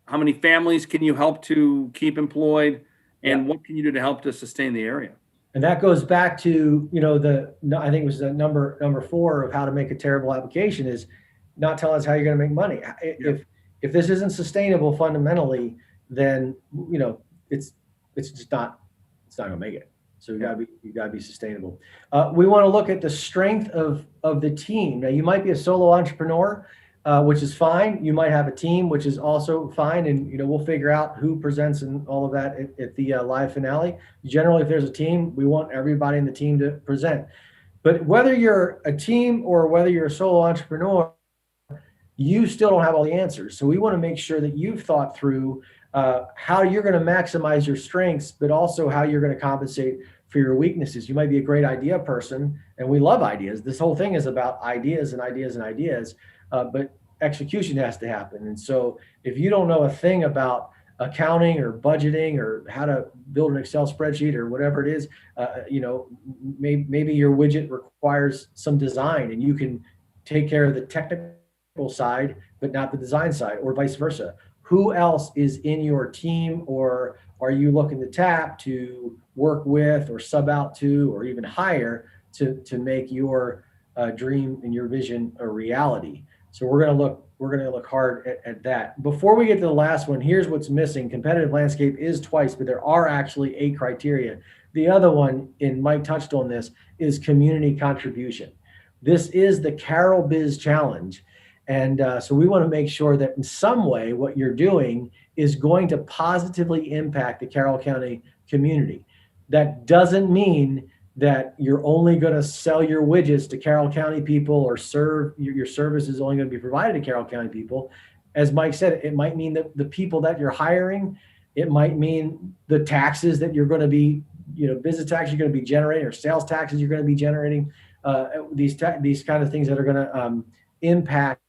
how many families can you help to keep employed? And what can you do to help to sustain the area? And that goes back to, I think it was the number 4 of how to make a terrible application is not tell us how you're going to make money. If this isn't sustainable fundamentally, then, it's not going to make it. So you gotta be sustainable. We want to look at the strength of the team. Now, you might be a solo entrepreneur, which is fine. You might have a team, which is also fine. And, we'll figure out who presents and all of that at the live finale. Generally, if there's a team, we want everybody in the team to present. But whether you're a team or whether you're a solo entrepreneur, you still don't have all the answers. So we want to make sure that you've thought through how you're going to maximize your strengths, but also how you're going to compensate for your weaknesses. You might be a great idea person, and we love ideas. This whole thing is about ideas and ideas and ideas, but execution has to happen. And so if you don't know a thing about accounting or budgeting or how to build an Excel spreadsheet or whatever it is, maybe your widget requires some design and you can take care of the technical side, but not the design side, or vice versa. Who else is in your team, or are you looking to tap to work with or sub out to or even hire to make your dream and your vision a reality? So we're going to look hard at that. Before we get to the last one, here's what's missing. Competitive landscape is twice, but there are actually 8 criteria. The other one, and Mike touched on this, is community contribution. This is the Carroll Biz Challenge. And so we want to make sure that in some way what you're doing is going to positively impact the Carroll County community. That doesn't mean that you're only going to sell your widgets to Carroll County people or your service is only going to be provided to Carroll County people. As Mike said, it might mean that the people that you're hiring, it might mean the taxes that you're going to be, business taxes you're going to be generating or sales taxes you're going to be generating, these kind of things that are going to impact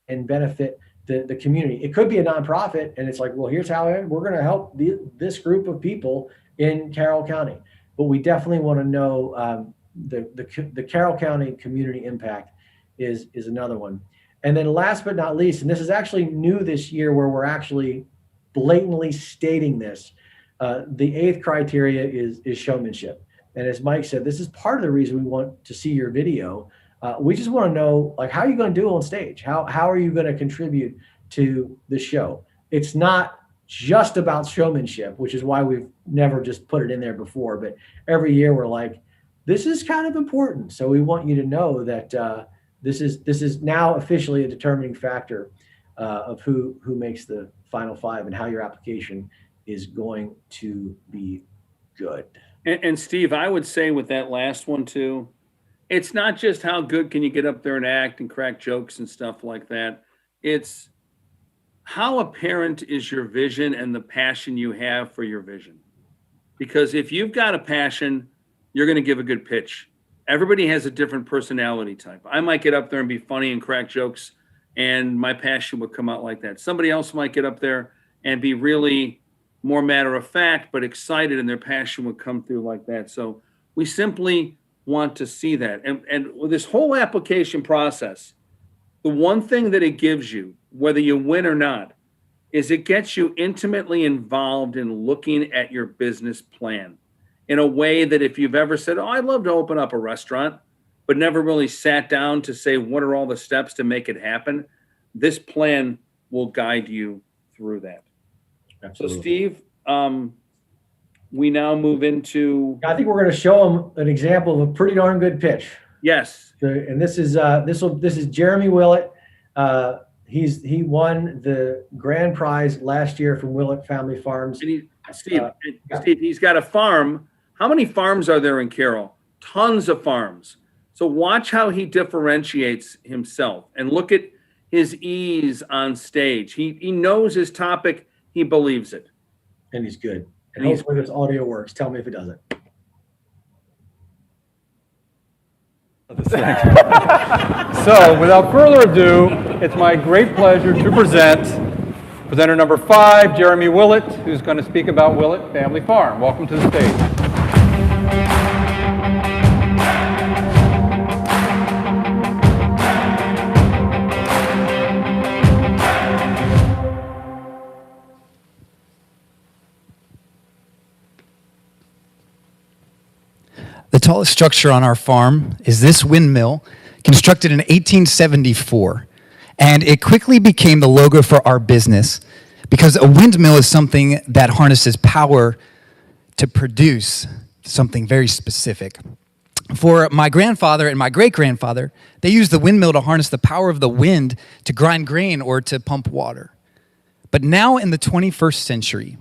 and benefit the community. It could be a nonprofit, and it's like, well, here's how we're going to help this group of people in Carroll County. But we definitely want to know the Carroll County community impact is another one. And then last but not least, and this is actually new this year where we're actually blatantly stating this, the 8th criteria is showmanship. And as Mike said, this is part of the reason we want to see your video. We just want to know, how are you going to do on stage? How are you going to contribute to the show? It's not just about showmanship, which is why we've never just put it in there before. But every year we're like, this is kind of important. So we want you to know that this is now officially a determining factor of who makes the final 5 and how your application is going to be good. And Steve, I would say with that last one too, it's not just how good can you get up there and act and crack jokes and stuff like that. It's how apparent is your vision and the passion you have for your vision? Because if you've got a passion, you're going to give a good pitch. Everybody has a different personality type. I might get up there and be funny and crack jokes, and my passion would come out like that. Somebody else might get up there and be really more matter of fact, but excited, and their passion would come through like that. So we simply want to see that. And with this whole application process, the one thing that it gives you, whether you win or not, is it gets you intimately involved in looking at your business plan in a way that if you've ever said, oh, I'd love to open up a restaurant, but never really sat down to say, what are all the steps to make it happen? This plan will guide you through that. Absolutely. So Steve, we now move into. I think we're going to show them an example of a pretty darn good pitch. Yes. And this is Jeremy Willett. He won the grand prize last year from Willett Family Farms. And Steve, he's got a farm. How many farms are there in Carroll? Tons of farms. So watch how he differentiates himself and look at his ease on stage. He knows his topic. He believes it. And he's good. And hopefully this audio works. Tell me if it doesn't. So, without further ado, it's my great pleasure to present presenter number 5, Jeremy Willett, who's going to speak about Willett Family Farm. Welcome to the stage. The tallest structure on our farm is this windmill, constructed in 1874. And it quickly became the logo for our business because a windmill is something that harnesses power to produce something very specific. For my grandfather and my great-grandfather, they used the windmill to harness the power of the wind to grind grain or to pump water. But now in the 21st century,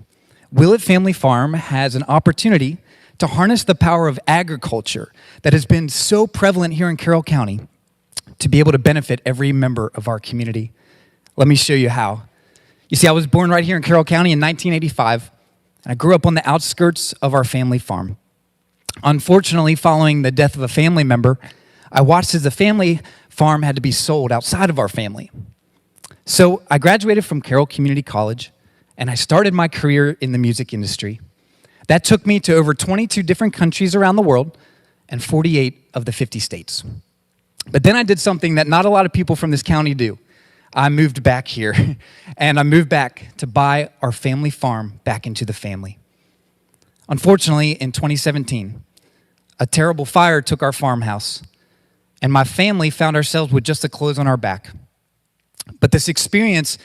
Willett Family Farm has an opportunity to harness the power of agriculture that has been so prevalent here in Carroll County to be able to benefit every member of our community. Let me show you how. You see, I was born right here in Carroll County in 1985, and I grew up on the outskirts of our family farm. Unfortunately, following the death of a family member, I watched as the family farm had to be sold outside of our family. So I graduated from Carroll Community College, and I started my career in the music industry. That took me to over 22 different countries around the world and 48 of the 50 states. But then I did something that not a lot of people from this county do. I moved back here, and I moved back to buy our family farm back into the family. Unfortunately, in 2017, a terrible fire took our farmhouse, and my family found ourselves with just the clothes on our back. But this experience,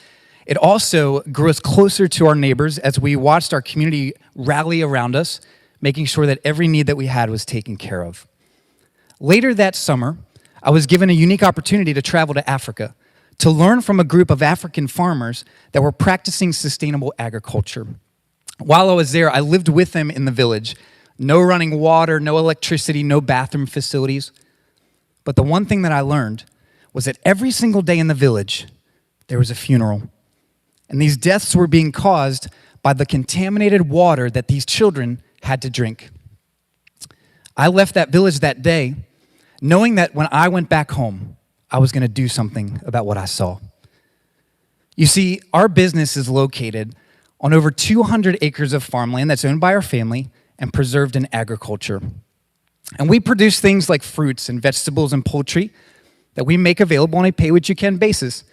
it also grew us closer to our neighbors as we watched our community rally around us, making sure that every need that we had was taken care of. Later that summer, I was given a unique opportunity to travel to Africa to learn from a group of African farmers that were practicing sustainable agriculture. While I was there, I lived with them in the village. No running water, no electricity, no bathroom facilities. But the one thing that I learned was that every single day in the village, there was a funeral. And these deaths were being caused by the contaminated water that these children had to drink. I left that village that day knowing that when I went back home, I was going to do something about what I saw. You see, our business is located on over 200 acres of farmland that's owned by our family and preserved in agriculture. And we produce things like fruits and vegetables and poultry that we make available on a pay-what-you-can basis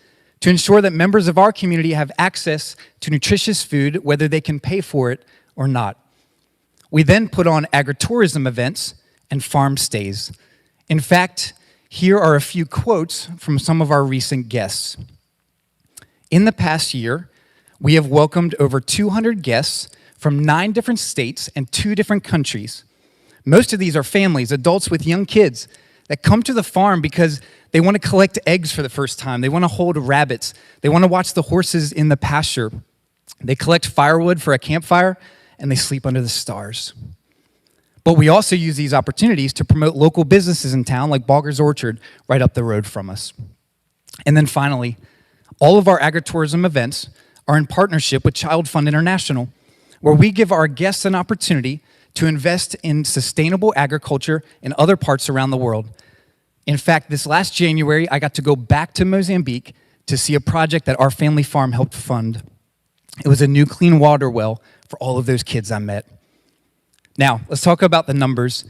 to ensure that members of our community have access to nutritious food, whether they can pay for it or not. We then put on agritourism events and farm stays. In fact, here are a few quotes from some of our recent guests. In the past year, we have welcomed over 200 guests from 9 different states and 2 different countries. Most of these are families, adults with young kids, that come to the farm because they want to collect eggs for the first time. They want to hold rabbits. They want to watch the horses in the pasture. They collect firewood for a campfire, and they sleep under the stars. But we also use these opportunities to promote local businesses in town like Bogger's Orchard right up the road from us. And then finally, All of our agritourism events are in partnership with Child Fund International, where we give our guests an opportunity to invest in sustainable agriculture in other parts around the world. In fact, this last January, I got to go back to Mozambique to see a project that our family farm helped fund. It was a new clean water well for all of those kids I met. Now, let's talk about the numbers.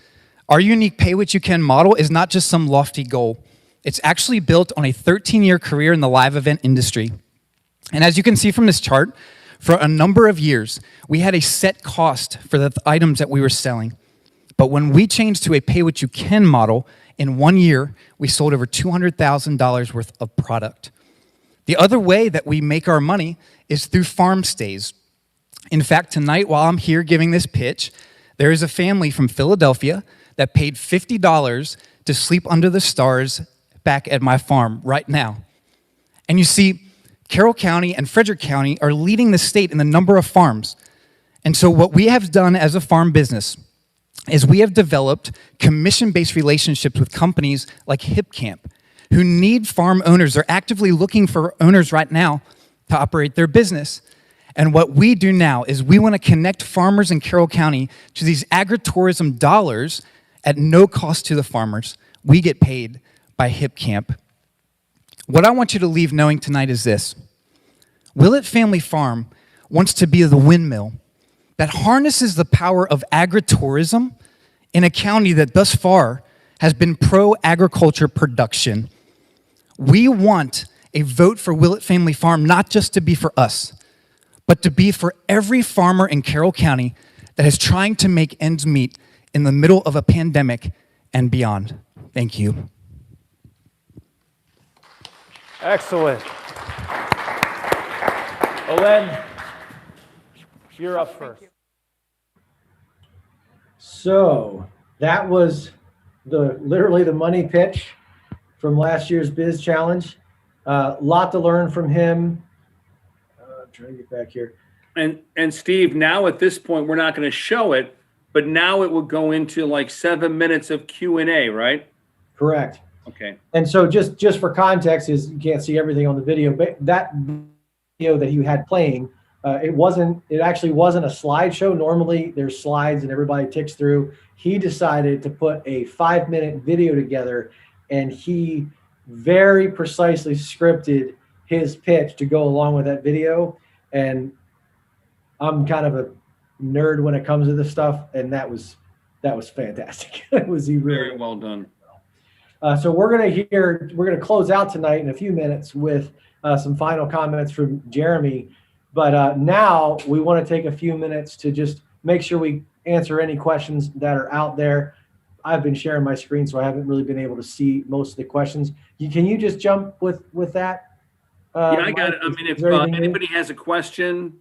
Our unique pay what you can model is not just some lofty goal. It's actually built on a 13-year career in the live event industry. And as you can see from this chart, for a number of years, we had a set cost for the items that we were selling. But when we changed to a pay what you can model, in 1 year, we sold over $200,000 worth of product. The other way that we make our money is through farm stays. In fact, tonight, while I'm here giving this pitch, there is a family from Philadelphia that paid $50 to sleep under the stars back at my farm right now. And you see, Carroll County and Frederick County are leading the state in the number of farms. And so what we have done as a farm business is we have developed commission-based relationships with companies like HipCamp, who need farm owners. They're actively looking for owners right now to operate their business. And what we do now is we want to connect farmers in Carroll County to these agritourism dollars at no cost to the farmers. We get paid by HipCamp. What I want you to leave knowing tonight is this. Willett Family Farm wants to be the windmill that harnesses the power of agritourism in a county that thus far has been pro-agriculture production. We want a vote for Willett Family Farm not just to be for us, but to be for every farmer in Carroll County that is trying to make ends meet in the middle of a pandemic and beyond. Thank you. Excellent. Elen, you're up first. So that was literally the money pitch from last year's Biz Challenge. Lot to learn from him. I'm trying to get back here. And Steve, now at this point, we're not going to show it, but now it will go into like 7 minutes of Q&A, right? Correct. Okay. And so just for context, is you can't see everything on the video, but that video that you had playing, it actually wasn't a slideshow. Normally there's slides and everybody ticks through. He decided to put a 5-minute video together, and he very precisely scripted his pitch to go along with that video. And I'm kind of a nerd when it comes to this stuff, and that was fantastic. He really very well done. So we're gonna close out tonight in a few minutes with some final comments from Jeremy. But now we want to take a few minutes to just make sure we answer any questions that are out there. I've been sharing my screen, so I haven't really been able to see most of the questions. Can you just jump with that? Yeah, I got it. I mean, if anybody has a question,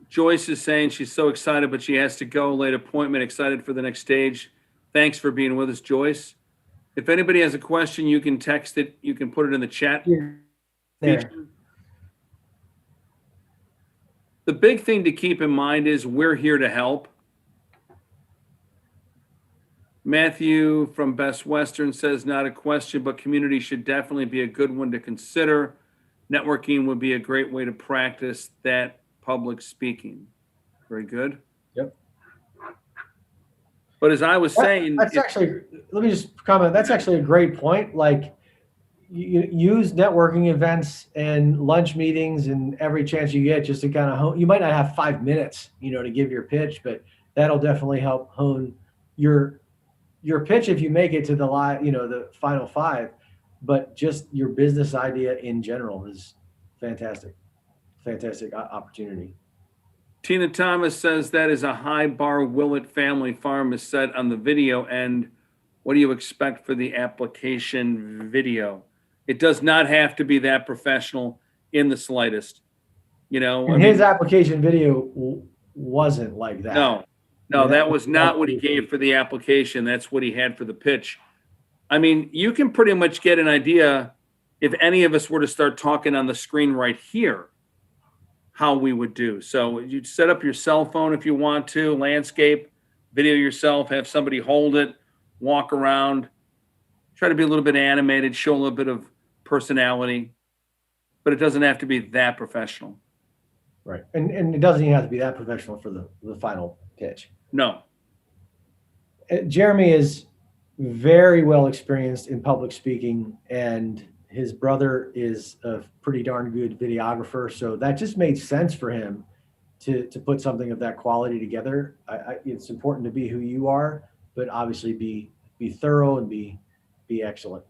Joyce is saying she's so excited, but she has to go. Late appointment, excited for the next stage. Thanks for being with us, Joyce. If anybody has a question, you can text it. You can put it in the chat. There. The big thing to keep in mind is we're here to help. Matthew from Best Western says, not a question, but community should definitely be a good one to consider. Networking would be a great way to practice that public speaking. Very good. Yep. But as I was saying, that's actually, let me just comment. That's actually a great point. Like, you use networking events and lunch meetings and every chance you get just to kind of hone. You might not have 5 minutes, to give your pitch, but that'll definitely help hone your pitch if you make it to the the final 5. But just your business idea in general is fantastic opportunity. Tina Thomas says that is a high bar Willett Family Farm is set on the video end. What do you expect for the application video? It does not have to be that professional in the slightest. His application video wasn't like that. No, that was not what he gave for the application. That's what he had for the pitch. I mean, you can pretty much get an idea if any of us were to start talking on the screen right here, how we would do. So you set up your cell phone if you want to, landscape, video yourself, have somebody hold it, walk around, try to be a little bit animated, show a little bit of personality, but it doesn't have to be that professional. Right. And it doesn't even have to be that professional for the final pitch. No. Jeremy is very well experienced in public speaking, and his brother is a pretty darn good videographer. So that just made sense for him to put something of that quality together. It's important to be who you are, but obviously be thorough and be excellent.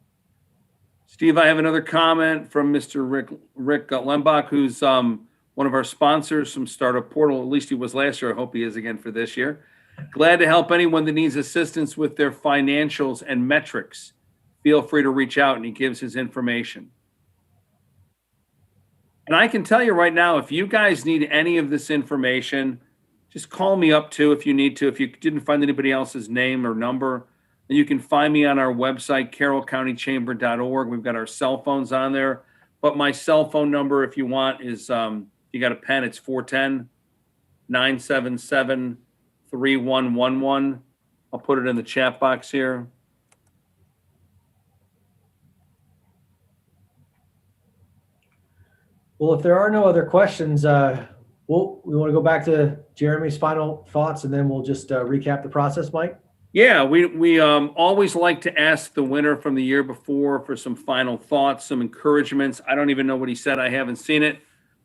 Steve, I have another comment from Mr. Rick Lembach, who's one of our sponsors from Startup Portal. At least he was last year. I hope he is again for this year. Glad to help anyone that needs assistance with their financials and metrics. Feel free to reach out, and he gives his information. And I can tell you right now, if you guys need any of this information, just call me up too if you need to. If you didn't find anybody else's name or number, then you can find me on our website, carrollcountychamber.org. We've got our cell phones on there. But my cell phone number, if you want, is, you got a pen, it's 410-977-3111. I'll put it in the chat box here. Well, if there are no other questions, we want to go back to Jeremy's final thoughts, and then we'll just recap the process, Mike. Yeah, we always like to ask the winner from the year before for some final thoughts, some encouragements. I don't even know what he said. I haven't seen it,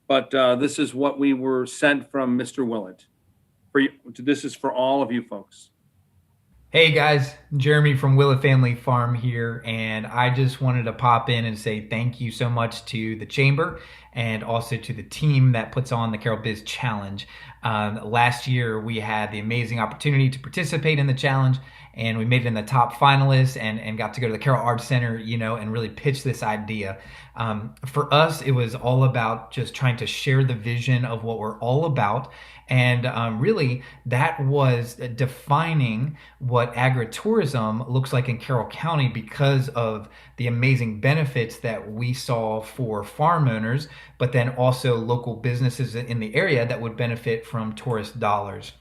but this is what we were sent from Mr. Willett. This is for all of you folks. Hey guys, Jeremy from Willett Family Farm here, and I just wanted to pop in and say thank you so much to the Chamber and also to the team that puts on the Carroll Biz Challenge. Last year we had the amazing opportunity to participate in the challenge, and we made it in the top finalists and got to go to the Carroll Arts Center, and really pitch this idea. For us, it was all about just trying to share the vision of what we're all about. And really, that was defining what agritourism looks like in Carroll County because of the amazing benefits that we saw for farm owners, but then also local businesses in the area that would benefit from tourist dollars.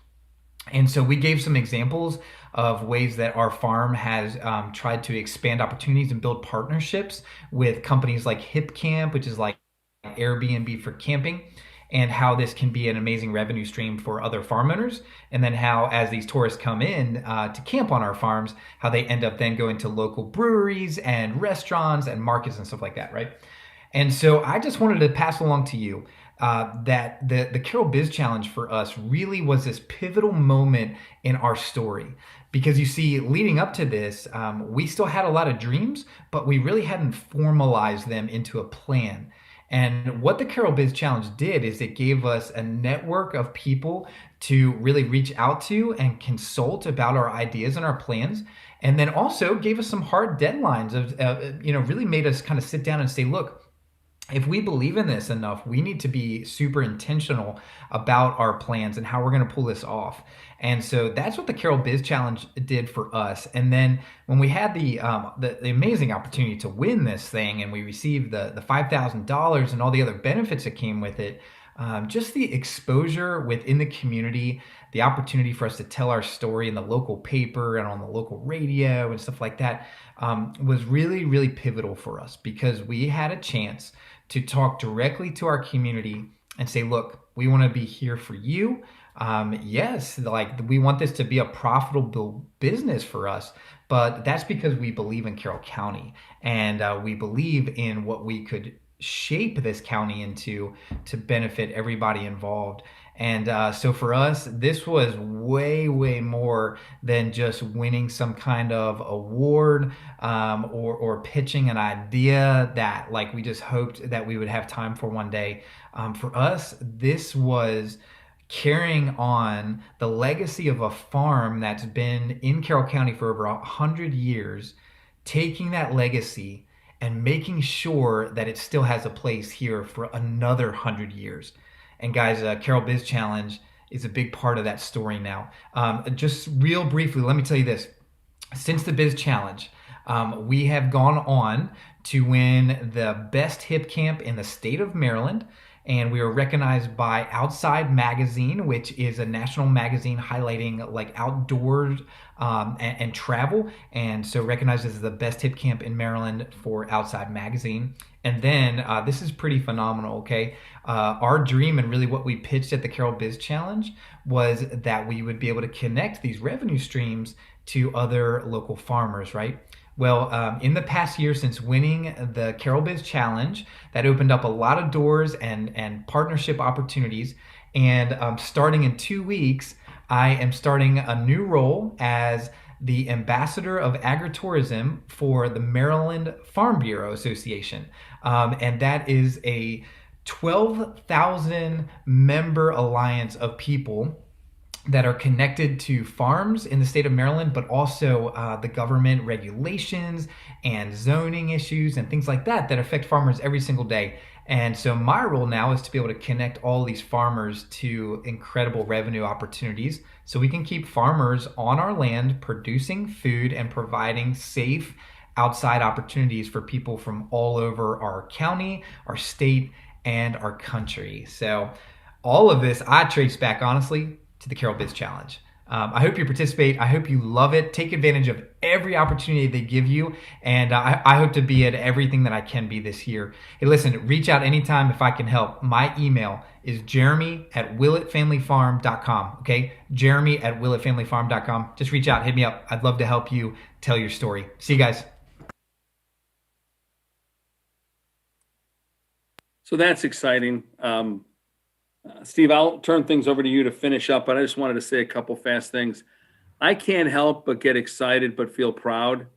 And so we gave some examples of ways that our farm has tried to expand opportunities and build partnerships with companies like HipCamp, which is like Airbnb for camping, and how this can be an amazing revenue stream for other farm owners. And then how, as these tourists come in to camp on our farms, how they end up then going to local breweries and restaurants and markets and stuff like that, right? And so I just wanted to pass along to you that the Carroll Biz Challenge for us really was this pivotal moment in our story. Because you see, leading up to this, we still had a lot of dreams, but we really hadn't formalized them into a plan. And what the Carroll Biz Challenge did is it gave us a network of people to really reach out to and consult about our ideas and our plans. And then also gave us some hard deadlines of, really made us kind of sit down and say, look, if we believe in this enough, we need to be super intentional about our plans and how we're going to pull this off. And so that's what the Carroll Biz Challenge did for us. And then when we had the amazing opportunity to win this thing, and we received the $5,000 and all the other benefits that came with it, just the exposure within the community, the opportunity for us to tell our story in the local paper and on the local radio and stuff like that, was really, really pivotal for us, because we had a chance to talk directly to our community and say, look, we want to be here for you. Yes, like we want this to be a profitable business for us, but that's because we believe in Carroll County, and we believe in what we could shape this county into to benefit everybody involved. And so for us, this was way, way more than just winning some kind of award or pitching an idea that like we just hoped that we would have time for one day. For us, this was carrying on the legacy of a farm that's been in Carroll County for over 100 years, taking that legacy and making sure that it still has a place here for another 100 years. And guys, Carroll Biz Challenge is a big part of that story now. Just real briefly, let me tell you this. Since the Biz Challenge, we have gone on to win the best hip camp in the state of Maryland. And we were recognized by Outside Magazine, which is a national magazine highlighting like outdoors and travel. And so recognized as the best hip camp in Maryland for Outside Magazine. And then this is pretty phenomenal, okay? Our dream and really what we pitched at the Carroll Biz Challenge was that we would be able to connect these revenue streams to other local farmers, right? Well, in the past year since winning the Carroll Biz Challenge, that opened up a lot of doors and partnership opportunities. And starting in 2 weeks, I am starting a new role as the ambassador of agritourism for the Maryland Farm Bureau Association. And that is a 12,000 member alliance of people that are connected to farms in the state of Maryland, but also the government regulations and zoning issues and things like that that affect farmers every single day. And so my role now is to be able to connect all these farmers to incredible revenue opportunities so we can keep farmers on our land producing food and providing safe outside opportunities for people from all over our county, our state, and our country. So all of this I trace back, honestly, to the Carroll Biz Challenge. I hope you participate. I hope you love it. Take advantage of every opportunity they give you. And I hope to be at everything that I can be this year. Hey, listen, reach out anytime if I can help. My email is jeremy@willettfamilyfarm.com. Okay? Jeremy@willettfamilyfarm.com. Just reach out, hit me up. I'd love to help you tell your story. See you guys. So that's exciting. Steve, I'll turn things over to you to finish up, but I just wanted to say a couple fast things. I can't help but get excited, but feel proud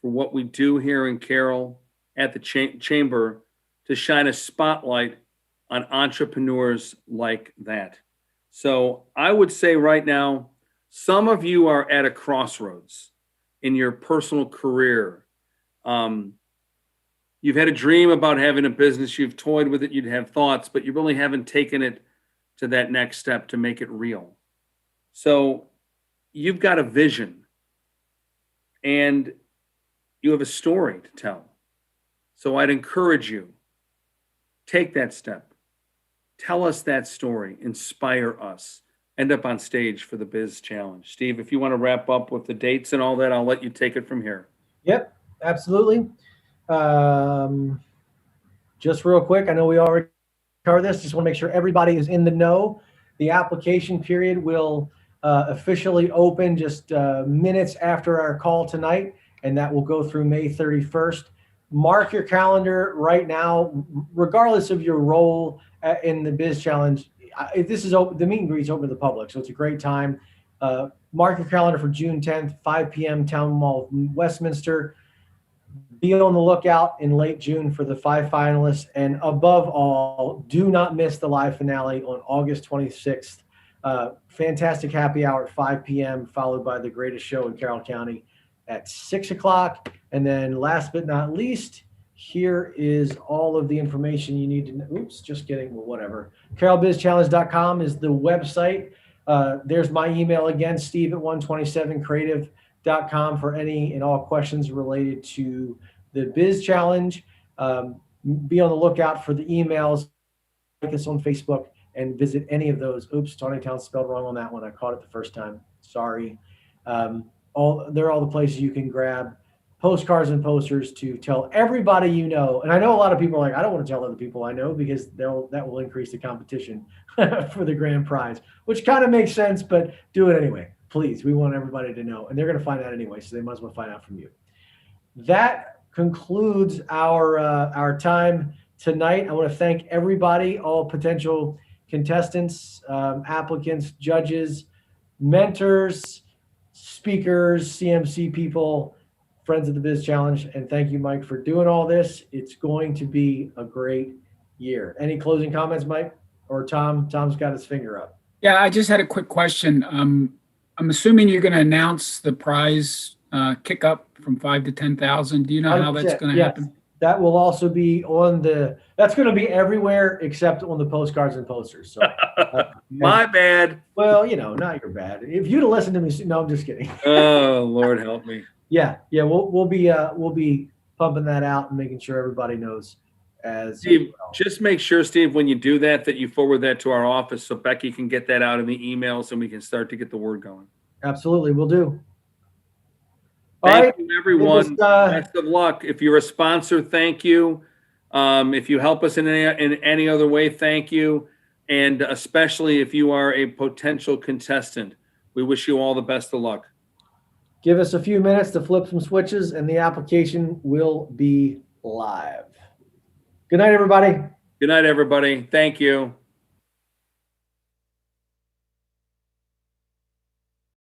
for what we do here in Carroll at the Chamber to shine a spotlight on entrepreneurs like that. So I would say right now, some of you are at a crossroads in your personal career. You've had a dream about having a business, you've toyed with it, you'd have thoughts, but you really haven't taken it to that next step to make it real. So you've got a vision and you have a story to tell. So I'd encourage you, take that step. Tell us that story, inspire us, end up on stage for the Biz Challenge. Steve, if you want to wrap up with the dates and all that, I'll let you take it from here. Yep, absolutely. Just real quick, I know we already covered this. Just want to make sure everybody is in the know. The application period will officially open just minutes after our call tonight, and that will go through May 31st. Mark your calendar right now, regardless of your role in the Biz Challenge. This is open, the meet and greet is open to the public, so it's a great time. Mark your calendar for June 10th, 5 p.m., Town Mall of Westminster. Be on the lookout in late June for the 5 finalists. And above all, do not miss the live finale on August 26th. Fantastic happy hour at 5 p.m., followed by the greatest show in Carroll County at 6 o'clock. And then last but not least, here is all of the information you need to know. Oops, just kidding. Well, whatever. CarrollBizChallenge.com is the website. There's my email again, steve@127creative.com for any and all questions related to the Biz Challenge. Be on the lookout for the emails. Like us on Facebook and visit any of those. Oops, Tawnytown spelled wrong on that one. I caught it the first time. Sorry. They're all the places you can grab postcards and posters to tell everybody you know. And I know a lot of people are like, I don't want to tell other people I know because that will increase the competition for the grand prize, which kind of makes sense, but do it anyway. Please, we want everybody to know. And they're going to find out anyway, so they might as well find out from you. That concludes our time tonight. I want to thank everybody, all potential contestants, applicants, judges, mentors, speakers, CMC people, friends of the Biz Challenge. And thank you, Mike, for doing all this. It's going to be a great year. Any closing comments, Mike? Or Tom? Tom's got his finger up. Yeah, I just had a quick question. I'm assuming you're going to announce the prize kick up from 5 to 10,000. Do you know how that's going to happen? That will also be on that's going to be everywhere except on the postcards and posters. So my bad. Well, not your bad. If you'd have listened to me, no, I'm just kidding. Oh, Lord help me. Yeah. We'll be pumping that out and making sure everybody knows as Steve, just make sure, Steve, when you do that, that you forward that to our office so Becky can get that out in the emails and we can start to get the word going. Absolutely, we'll do. All Thank right. you, everyone. It was, Best of luck. If you're a sponsor, thank you. If you help us in any other way, thank you. And especially if you are a potential contestant, we wish you all the best of luck. Give us a few minutes to flip some switches and the application will be live. Good night, everybody. Good night, everybody. Thank you.